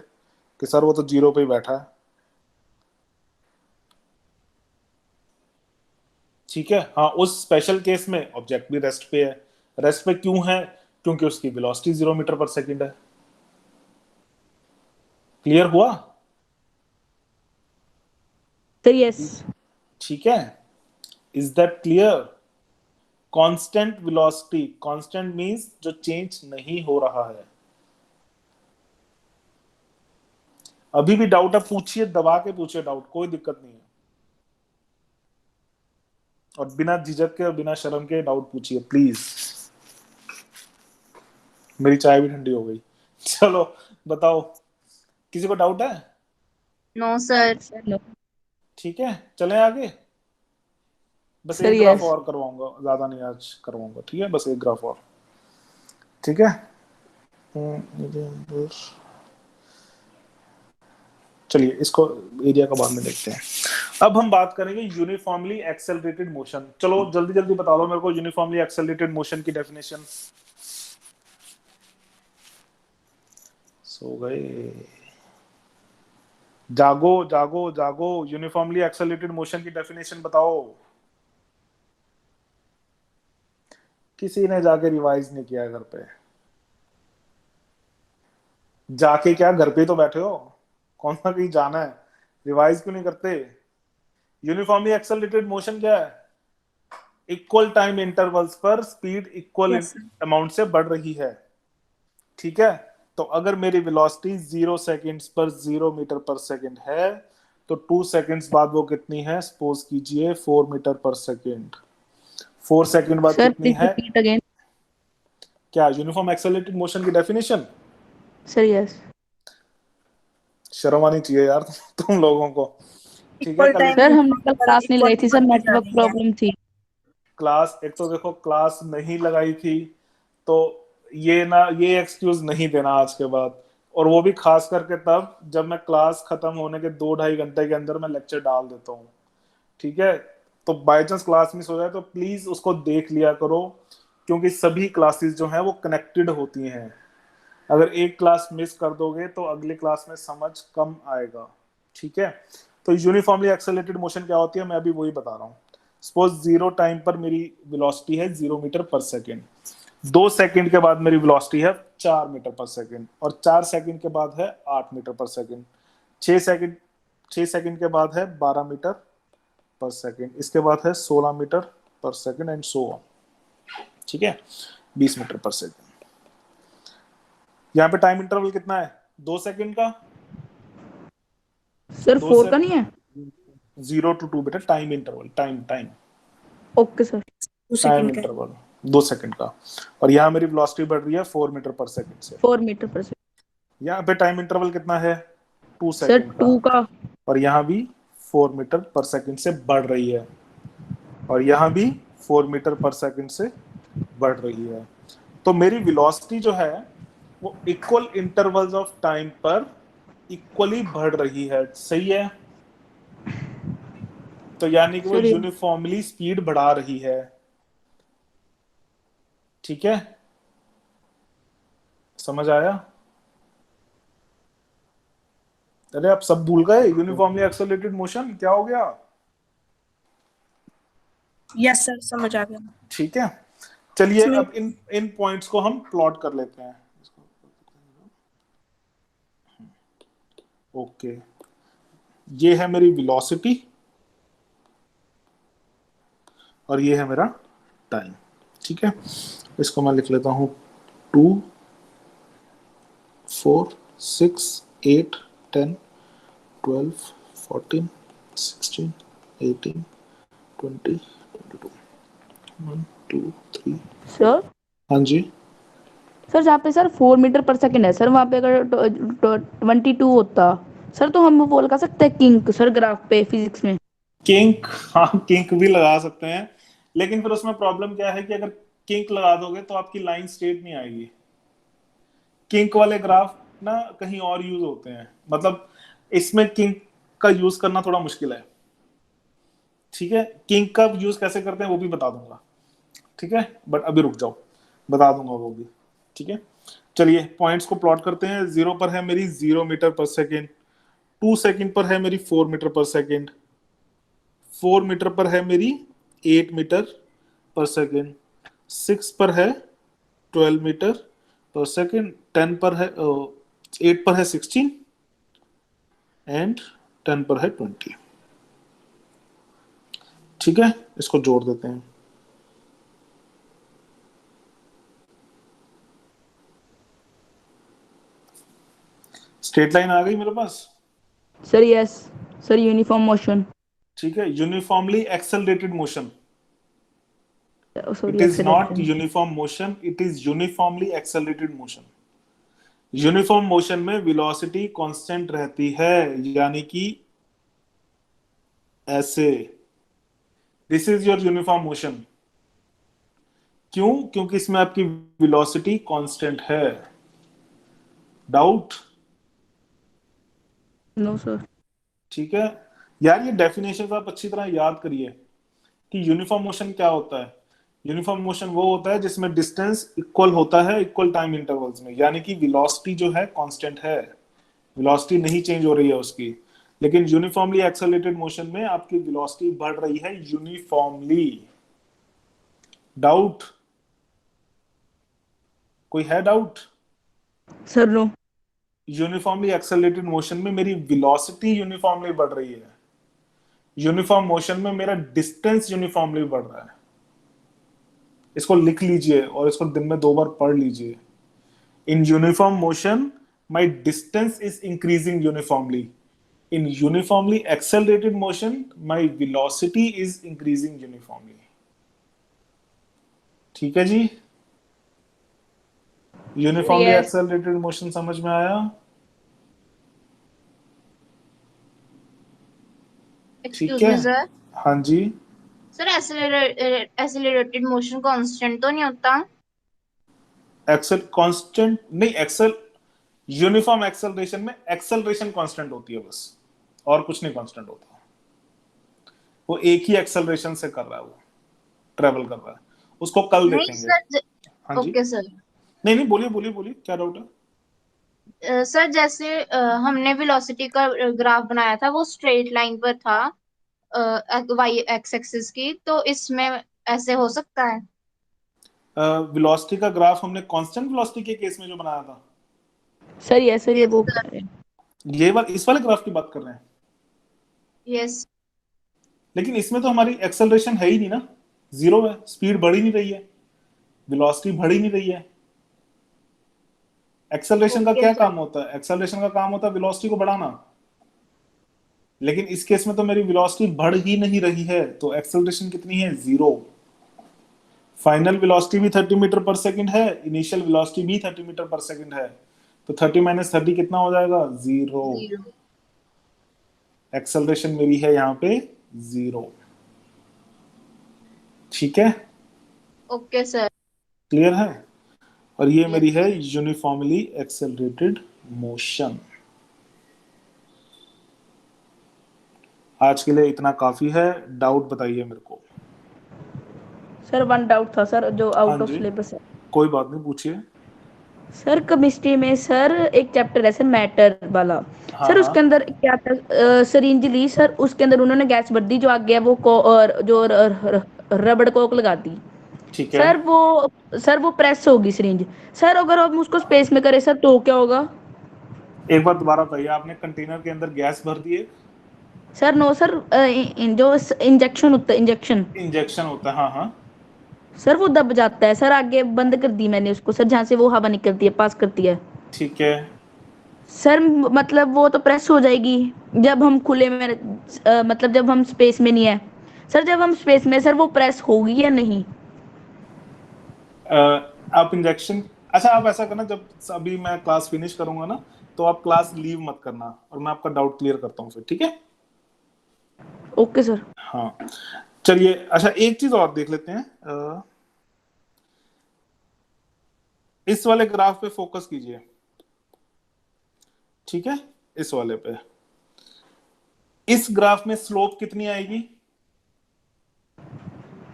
कि सर वो तो जीरो पे ही बैठा है। ठीक है, हाँ उस स्पेशल केस में ऑब्जेक्ट भी रेस्ट पे है। रेस्ट पे क्यों है? क्योंकि उसकी वेलोसिटी 0 मीटर पर सेकंड है। क्लियर हुआ?
Sir yes.
ठीक है, is that clear? Constant velocity, constant means जो चेंज नहीं हो रहा है। अभी भी डाउट है, पूछिए, दबा के पूछिए डाउट, कोई दिक्कत नहीं है, और बिना झिझक के और बिना शर्म के डाउट पूछिए प्लीज। मेरी चाय भी ठंडी हो गई। चलो बताओ, किसी को डाउट है?
No, sir.
ठीक है, चलें आगे। बस
सर
एक ग्राफ
यस।
और करवाऊंगा, ज्यादा नहीं आज करवाऊंगा, ठीक है, बस एक ग्राफ और, ठीक है। चलिए इसको एरिया का बाद में देखते हैं। अब हम बात करेंगे यूनिफॉर्मली एक्सेलरेटेड मोशन। चलो जल्दी जल्दी बता दो मेरे को यूनिफॉर्मली एक्सेलरेटेड मोशन की डेफिनेशन। सो गए, जागो जागो जागो, यूनिफॉर्मली एक्सेलरेटेड मोशन की डेफिनेशन बताओ। किसी ने जाके रिवाइज नहीं किया घर पे? जाके क्या, घर पे तो बैठे हो, कौन सा कहीं जाना है? रिवाइज क्यों नहीं करते? यूनिफॉर्मली एक्सेलरेटेड मोशन क्या है? इक्वल टाइम इंटरवल्स पर speed equal
Yes, sir.
Amount से बढ़ रही है। ठीक है, तो अगर मेरी वेलोसिटी 0 सेकंड्स पर 0 मीटर पर सेकंड है, तो 2 सेकंड्स बाद वो कितनी है? सपोज कीजिए 4 मीटर पर सेकंड। 4 सेकंड बाद
सर
कितनी
प्लीज
है?
Repeat again.
क्या यूनिफॉर्म एक्सेलरेटेड मोशन की डेफिनेशन?
Sir yes.
शर्म आनी चाहिए यार तुम लोगों को। ठीक है,
Equal
कल
time
सर हमने कल
पर
क्लास नहीं लगाई
equal
थी सर,
बढ़ती जा
नेटवर्क
रही है।
प्रॉब्लम थी।
क्लास, एक तो देखो क्लास नहीं लगाई थी, तो ये ना, ये एक्सक्यूज नहीं देना आज के बाद, और वो भी खास करके तब जब मैं क्लास खत्म होने के 2-2.5 घंटे के अंदर मैं लेक्चर डाल देता हूँ। ठीक है, तो बाय चांस क्लास मिस हो जाए तो प्लीज उसको देख लिया करो, क्योंकि सभी क्लासेस जो हैं वो कनेक्टेड होती हैं। अगर एक क्लास मिस कर दोगे तो अगली क्लास में समझ कम आएगा। ठीक है, तो यूनिफॉर्मली एक्सेलरेटेड मोशन क्या होती है, मैं अभी वही बता रहा हूँ। सपोज 0 टाइम पर मेरी वेलोसिटी है 0 मीटर पर सेकंड, 2 सेकंड के बाद मेरी वेलोसिटी है 4 मीटर पर सेकंड, और 4 सेकंड के बाद है 8 मीटर पर सेकंड, 6 सेकंड के बाद है 12 मीटर पर सेकंड, इसके बाद है 16 metre per second, and so on. ठीक है, 20 मीटर पर सेकंड। यहाँ पे टाइम इंटरवल कितना है? 2 सेकंड का।
सर
2
4
से
का नहीं है?
0 to 2 बेटा, time interval, time time
okay sir.
2
time
second का।
इंटरवल 2 सेकंड का। और यहाँ मेरी वेलोसिटी बढ़ रही है 4 मीटर पर सेकंड से।
4 मीटर पर सेकंड।
यहाँ पे टाइम इंटरवल कितना है? 2
सर
सेकंड
2
का।
का।
और यहाँ भी 4 मीटर पर सेकंड से बढ़ रही है, और यहाँ भी 4 मीटर पर सेकंड से बढ़ रही है। तो मेरी वेलोसिटी जो है वो इक्वल इंटरवल्स ऑफ टाइम पर इक्वली बढ़ रही है। सही है? तो यानी कि वो
सर ये-
यूनिफॉर्मली स्पीड बढ़ा रही है। ठीक है, समझ आया? अरे आप सब भूल गए, यूनिफॉर्मली एक्सेलरेटेड मोशन क्या हो गया?
यस सर समझ आ गया।
ठीक है, चलिए
इसमें-
अब इन इन पॉइंट्स को हम प्लॉट कर लेते हैं। ओके, ये है मेरी वेलोसिटी और ये है मेरा टाइम। ठीक है, इसको मैं लिख लेता हूं 2 4 6 8 10 12 14 16 18 20 22 1 2 3।
सर
हाँ जी,
सर जहाँ पे सर 4 मीटर पर सेकंड है सर, वहाँ पे अगर 22 होता सर, तो हम वो बोल कर सकते हैं किंक सर, ग्राफ पे फिजिक्स में।
किंक, हाँ किंक भी लगा सकते हैं, लेकिन फिर उसमें प्रॉब्लम क्या है कि अगर किंक लगा दोगे तो आपकी लाइन स्ट्रेट नहीं आएगी। किंक वाले ग्राफ ना कहीं और यूज होते हैं, मतलब इसमें किंक का यूज करना थोड़ा मुश्किल है। ठीक है, किंक का यूज कैसे करते हैं वो भी बता दूंगा। ठीक है, बट अभी रुक जाओ, बता दूंगा वो भी। ठीक है, चलिए पॉइंट्स को प्लॉट करते हैं। 0 पर है मेरी 0 मीटर पर सेकेंड, 2 सेकेंड पर है मेरी 4 मीटर पर सेकेंड, 4 मीटर पर है मेरी 8 मीटर पर सेकेंड, 6 पर है 12 मीटर पर सेकेंड, 10 पर है 8 पर है 16 एंड 10 पर है 20। ठीक है, इसको जोड़ देते हैं। स्ट्रेट लाइन आ गई मेरे पास।
Sir yes sir, uniform motion.
ठीक है, uniformly accelerated motion, it
sorry
is not
acceleration.
Uniform motion, it is uniformly accelerated motion. यूनिफॉर्म मोशन में वेलोसिटी कांस्टेंट रहती है, यानी कि ऐसे, this is your uniform motion. क्यों? क्योंकि इसमें आपकी वेलोसिटी कांस्टेंट है। डाउट?
No sir.
ठीक है यार, ये डेफिनेशन आप अच्छी तरह याद करिए कि यूनिफॉर्म मोशन क्या होता है। यूनिफॉर्म मोशन वो होता है जिसमें डिस्टेंस इक्वल होता है इक्वल टाइम इंटरवल्स में, यानी कि वेलोसिटी जो है कांस्टेंट है, वेलोसिटी नहीं चेंज हो रही है उसकी। लेकिन यूनिफॉर्मली एक्सेलरेटेड मोशन में आपकी वेलोसिटी बढ़ रही है यूनिफॉर्मली। डाउट? कोई है doubt?
Sir no.
Uniformly accelerated motion में मेरी वेलोसिटी यूनिफॉर्मली बढ़ रही है, यूनिफॉर्म मोशन में मेरा डिस्टेंस यूनिफॉर्मली बढ़ रहा है। इसको लिख लीजिए और इसको दिन में 2 बार पढ़ लीजिए। In uniform motion my distance is increasing uniformly, in uniformly accelerated motion my velocity is increasing uniformly. ठीक है जी, यूनिफॉर्मली
Yes.
एक्सेलरेटेड मोशन समझ में आया?
एक्सक्यूज
ठीक है,
मी सर।
हाँ जी।
सर एक्सेलरेटेड मोशन कांस्टेंट तो नहीं होता?
एक्सेल कांस्टेंट नहीं, एक्सेल यूनिफॉर्म एक्सेलरेशन में एक्सेलरेशन कांस्टेंट होती है बस, और कुछ नहीं कांस्टेंट होता। वो एक ही एक्सेलरेशन से कर रहा है, वो ट्रेवल कर रहा है, उसको कल
नहीं
देखेंगे।
सर।
हाँ जी,
ओके सर।
नहीं नहीं, बोलिए बोलिए बोलिए, क्या डाउट है?
सर जैसे हमने वेलोसिटी का ग्राफ बनाया था वो स्ट्रेट लाइन पर था वाई एक्स एक्सिस की, तो इसमें ऐसे हो सकता है?
वेलोसिटी का ग्राफ हमने कांस्टेंट वेलोसिटी के केस में जो बनाया था,
सर यस सर, ये
यस
वो
सर।
कर रहे हैं।
ये वाला इस वाले ग्राफ की बात कर रहे हैं।
यस।
लेकिन इसमें तो हमारी एक्सेलरेशन है ही नहीं ना, जीरो है, स्पीड बढ़ ही नहीं रही है, वेलोसिटी बढ़ ही नहीं रही है। एक्सेलरेशन का
ओके
क्या
सर।
काम होता है? एक्सेलरेशन का काम होता है वेलोसिटी को बढ़ाना, लेकिन इस केस में तो मेरी वेलोसिटी बढ़ ही नहीं रही है, तो एक्सेलरेशन कितनी है? जीरो। फाइनल वेलोसिटी भी 30 मीटर पर सेकंड है, इनिशियल वेलोसिटी भी 30 मीटर पर सेकंड है, तो 30 माइनस 30 कितना हो जाएगा? जीरो।
जीरो।
एक्सेलरेशन मेरी है यहाँ पे जीरो। ठीक है,
ओके सर।
क्लियर है? और ये
Yes.
मेरी है यूनिफॉर्मली एक्सेलरेटेड मोशन। आज के लिए इतना काफी है, डाउट बताइए मेरे को।
सर वन डाउट था सर, जो
हाँ
आउट ऑफ
जी,
सिलेबस है।
कोई बात नहीं, पूछिए।
सर केमिस्ट्री में सर एक चैप्टर है सर मैटर वाला।
हाँ
सर
हाँ
उसके अंदर क्या था, सरिंज ली सर, उसके अंदर उन्होंने गैस भर दी, जो आगे है वो और जो रबड़ कोक लगा दी।
ठीक है।
सर वो प्रेस होगी सिरिंज। सर अगर हम उसको स्पेस में करें सर तो क्या होगा?
एक बार दोबारा बताइए, आपने कंटेनर के अंदर गैस भर दिए,
सर नो सर, जो इंजेक्शन होता है, इंजेक्शन
इंजेक्शन होता है, हाँ हाँ
सर वो दब जाता है सर, आगे बंद कर दी मैंने उसको सर, जहाँ से वो हवा निकलती है पास करती है
ठीक है।
सर। मतलब वो तो प्रेस हो जाएगी जब हम खुले में मतलब जब हम स्पेस में नहीं है सर, जब हम स्पेस में सर वो प्रेस होगी या नहीं?
अ, आप इंजेक्शन, अच्छा आप ऐसा करना, जब अभी मैं क्लास फिनिश करूंगा ना, तो आप क्लास लीव मत करना और मैं आपका डाउट क्लियर करता हूँ फिर, ठीक है।
Okay sir.
हाँ चलिए, अच्छा एक चीज और देख लेते हैं, इस वाले ग्राफ पे फोकस कीजिए, ठीक है, इस वाले पे। इस ग्राफ में स्लोप कितनी आएगी?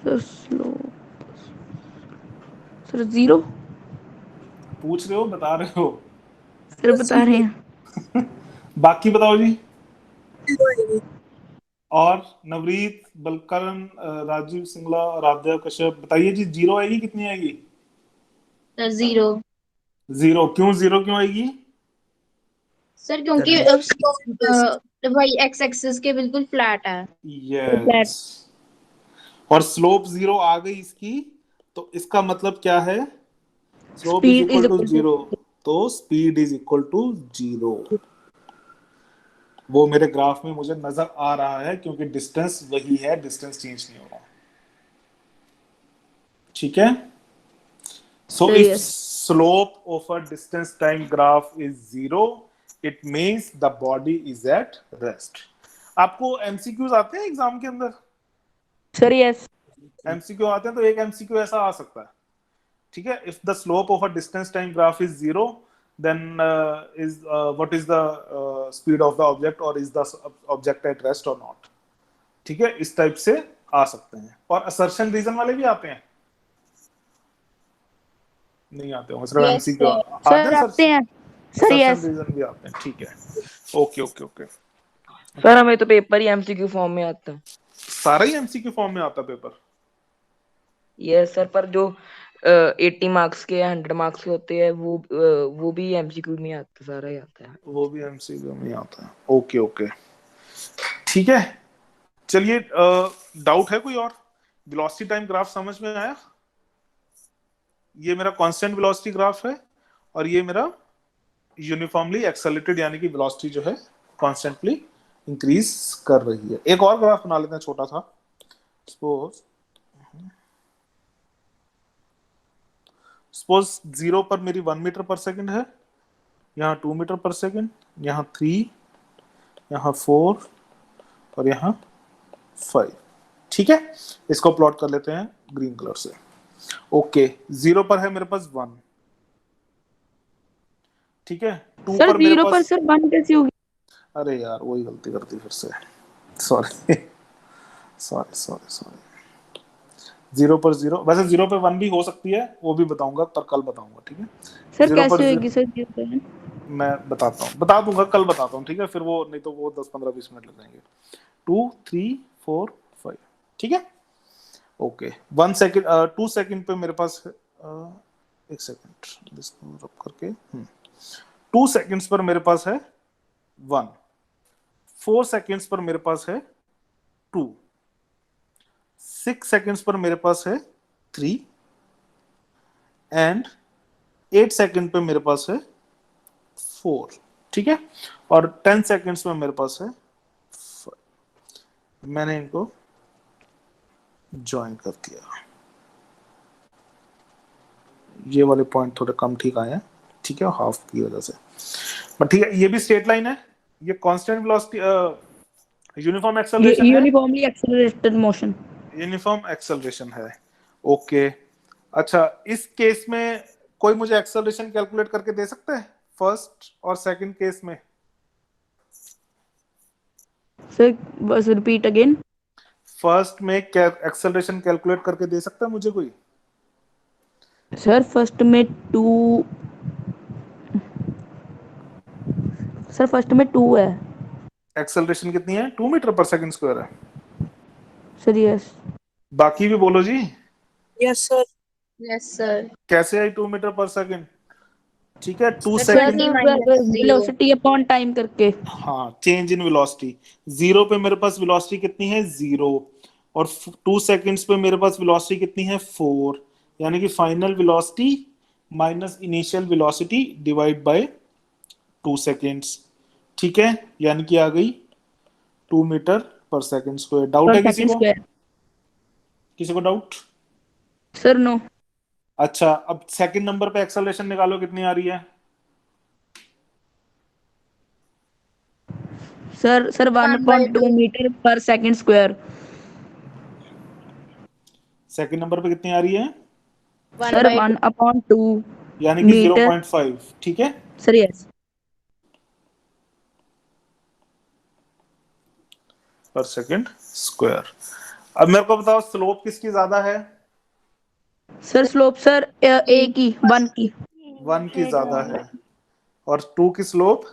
Sir slow, sir 0।
पूछ रहे हो, बता रहे हो?
सर बता रहे हैं।
बाकी बताओ जी। और नवरीत, बलकरण, राजीव सिंगला, राध्या कश्यप, बताइए जी, 0 आएगी, कितनी आएगी?
सर 0।
0 क्यों? 0 क्यों आएगी?
सर क्योंकि वही एक्स एक्सिस के बिल्कुल फ्लैट है।
यस, और स्लोप 0 आ गई इसकी, तो इसका मतलब क्या है? Slope is
speed
equal
is
to
equal to
0, तो स्पीड इज इक्वल टू 0। वो मेरे ग्राफ में मुझे नजर आ रहा है, क्योंकि डिस्टेंस वही है, डिस्टेंस चेंज नहीं हो रहा, ठीक है। So
sir.
if
yes
slope of a distance time graph is 0, it means the body is at rest. आपको एमसीक्यूज आते हैं एग्जाम के अंदर?
सर। यस
एमसीक्यू आते हैं, तो एक एमसीक्यू ऐसा आ सकता है, ठीक है। If the slope of a distance time graph is 0, then is what is the speed of the object, or is the object at rest or not, ठीक है। इस टाइप से आ सकते हैं। और असर्शन रीजन वाले भी आते हैं? नहीं आते होंगे, सिर्फ
यस
एमसीक्यू
सर।
आते
सर
हैं।
आते हैं सर।
असर्शन
यस
रीजन भी आते हैं, ठीक है। ओके ओके ओके,
सर हमें तो पेपर ही एमसीक्यू फॉर्म में आता है।
सारा ही एमसीक्यू फॉर्म में आता पेपर?
यस सर, पर जो 80 मार्क्स के 100 मार्क्स के होते हैं वो भी एमसीक्यू में आता है, सारा ही आता है।
वो भी एमसीक्यू में आता है, ओके ओके, ठीक है। चलिए, डाउट है कोई और? वेलोसिटी टाइम ग्राफ समझ में आया? ये मेरा कांस्टेंट वेलोसिटी ग्राफ है, और ये मेरा यूनिफॉर्मली एक्सेलरेटेड, यानी कि वेलोसिटी जो है कॉन्स्टेंटली इंक्रीज कर रही है। एक और ग्राफ बना लेते हैं छोटा सा। सपोज 0 पर मेरी 1 मीटर पर सेकंड है, यहाँ 2 मीटर पर सेकंड, यहाँ 3, यहाँ 4 और यहाँ 5, ठीक है। इसको प्लॉट कर लेते हैं ग्रीन कलर से। ओके, 0 पर है मेरे पास 1, ठीक है। 2
सर
पर मेरे
0 पर
पास,
सर 1 कैसी होगी?
अरे यार वही गलती कर दी फिर से, सॉरी सॉरी सॉरी सॉरी। 0 पर 0, वैसे 0 पे 1 भी हो सकती है, वो भी बताऊंगा, पर कल बताऊंगा, ठीक है।
सर
0 पर
कैसे
0
होगी सर 0 पर?
मैं बताता हूँ, बता दूंगा, कल बताता हूँ, ठीक है। फिर वो नहीं तो वो 10-15-20 मिनट लग जाएंगे। 2 3 4 5, ठीक है। ओके, 1 सेकंड, 2 सेकंड पे मेरे पास है, एक सेकंड इसको रब करके, 2 सेकंड्स पर मेरे पास है 1, 4 सेकंड्स पर मेरे पास है 2, 6 सेकंड्स पर मेरे पास है 3, एंड 8 सेकंड पे मेरे पास है 4, ठीक है। और 10 सेकंड्स में मेरे पास है 5। मैंने इनको ज्वाइन कर दिया, ये वाले पॉइंट थोड़े कम ठीक आए हैं, ठीक है, हाफ की वजह से, बट ठीक है। ये भी स्ट्रेट लाइन है, ये कांस्टेंट वेलोसिटी, यूनिफॉर्म एक्सेलरेशन है,
uniformly accelerated motion.
Uniform acceleration है, ओके। अच्छा, इस केस में कोई मुझे एक्सेलरेशन कैलकुलेट करके दे सकता है, फर्स्ट और सेकंड केस में?
सर बस रिपीट अगेन।
फर्स्ट में एक्सेलरेशन कैलकुलेट करके दे सकता है मुझे कोई?
सर फर्स्ट में 2 सर फर्स्ट में 2 है।
एक्सेलरेशन कितनी है? 2 मीटर पर सेकंड स्क्वायर है।
Sir yes.
बाकी भी बोलो जी।
Yes sir.
Yes sir.
कैसे आई 2 मीटर पर सेकंड? ठीक है, 2
sir
second.
30 minus 0।
Velocity upon time करके।
हाँ, चेंज इन वेलोसिटी। 0 पे मेरे पास वेलोसिटी कितनी है? 0। और 2 सेकंड्स पे मेरे पास वेलोसिटी कितनी है? 4। यानी कि final velocity minus initial velocity divide by 2 seconds. ठीक है, यानी कि आ गई 2 metre per second square. Doubt
पर
है किसी
सेकंड
को?
स्क्वायर।
किसी को डाउट?
Sir no.
अच्छा, अब सेकंड नंबर पे एक्सेलरेशन निकालो, कितनी आ रही है?
Sir 1.2 metre per second square.
Second number पे कितनी आ रही है?
सर 1/2
यानी कि
मीटर।
0.5। ठीक है,
सर यस।
पर सेकंड स्क्वायर। अब मेरे को बताओ, स्लोप किसकी ज्यादा है?
सर स्लोप सर ए की 1 की
1 की ज्यादा है और 2 की स्लोप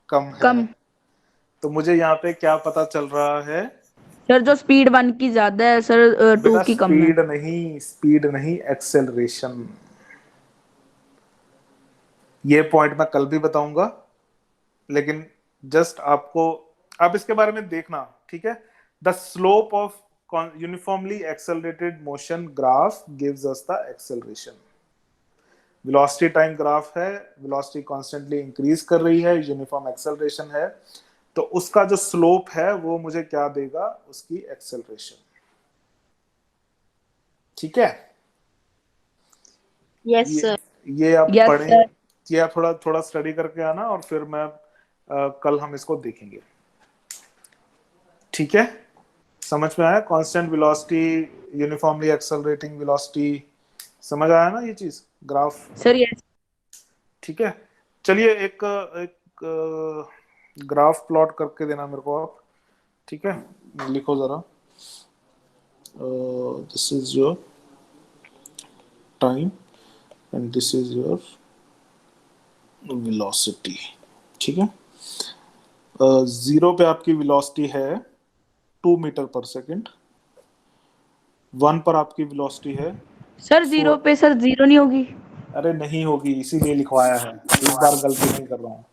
कम है।
कम।
तो मुझे यहाँ पे क्या पता चल रहा है?
सर जो स्पीड 1 की ज्यादा है सर 2
बेटा
की कम है।
स्पीड नहीं, एक्सेलरेशन। ये पॉइंट मैं कल भी बताऊंगा, लेकिन जस्ट आपको अब इसके बारे में देखना। ठीक है, the slope of uniformly accelerated motion graph gives us the acceleration. Velocity time graph है, वेलोसिटी कॉन्स्टेंटली इंक्रीज कर रही है, यूनिफॉर्म एक्सेलरेशन है, तो उसका जो स्लोप है वो मुझे क्या देगा? उसकी एक्सेलरेशन। ठीक है,
यस सर।
ये आप
यस
पढ़ें,
सर।
ये आप थोड़ा थोड़ा स्टडी करके आना, और फिर मैं कल हम इसको देखेंगे। ठीक है, समझ में आया? Constant velocity, uniformly accelerating velocity, समझ आया ना ये चीज, ग्राफ?
Sir yes.
ठीक है, चलिए एक ग्राफ प्लॉट करके देना मेरे को आप। ठीक है, लिखो जरा। This is your time and this is your velocity. ठीक है, 0 पे आपकी वेलोसिटी है 2 मीटर पर सेकंड, 1 पर आपकी वेलोसिटी है
सर 0 पे सर 0 नहीं होगी।
अरे नहीं होगी, इसीलिए लिखवाया है, इस बार गलती नहीं कर रहा हूँ।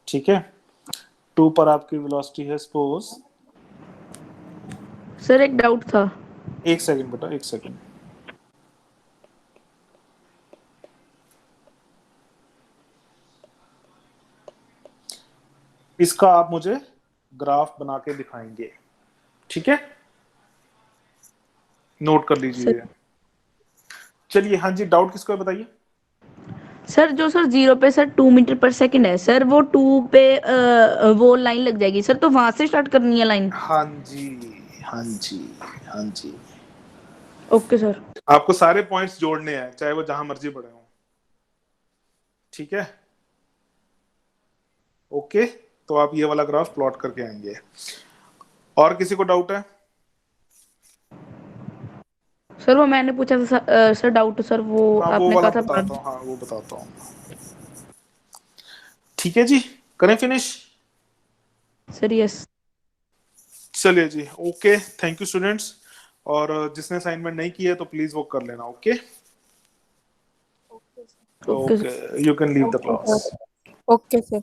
ठीक है, 2 पर आपकी वेलोसिटी है सपोज।
सर एक डाउट था।
एक सेकंड बेटा, एक सेकंड। इसका आप मुझे ग्राफ बना के दिखाएंगे। ठीक है, नोट कर लीजिए। चलिए, हाँ जी, डाउट किसको है बताइए।
सर जो सर 0 पे सर 2 मीटर पर सेकंड है सर, वो 2 पे वो लाइन लग जाएगी सर, तो वहां से स्टार्ट करनी है लाइन।
हाँ जी, हाँ जी, हाँ जी।
Okay sir.
आपको सारे पॉइंट्स जोड़ने हैं, चाहे वो जहां मर्जी पड़े हों। ठीक है, ओके, तो आप ये वाला ग्राफ प्लॉट करके आएंगे। और किसी को डाउट है?
सर वो मैंने पूछा था सर डाउट सर, वो
हाँ, वो
आपने
वाला
कहा था
बताता हूँ, हाँ वो बताता हूँ। ठीक है जी, करें फिनिश?
Sir yes.
चलिए जी, ओके, थैंक यू स्टूडेंट्स। और जिसने असाइनमेंट नहीं किया है तो प्लीज वो कर लेना। Okay,
okay
okay, you can leave the class.
Okay sir.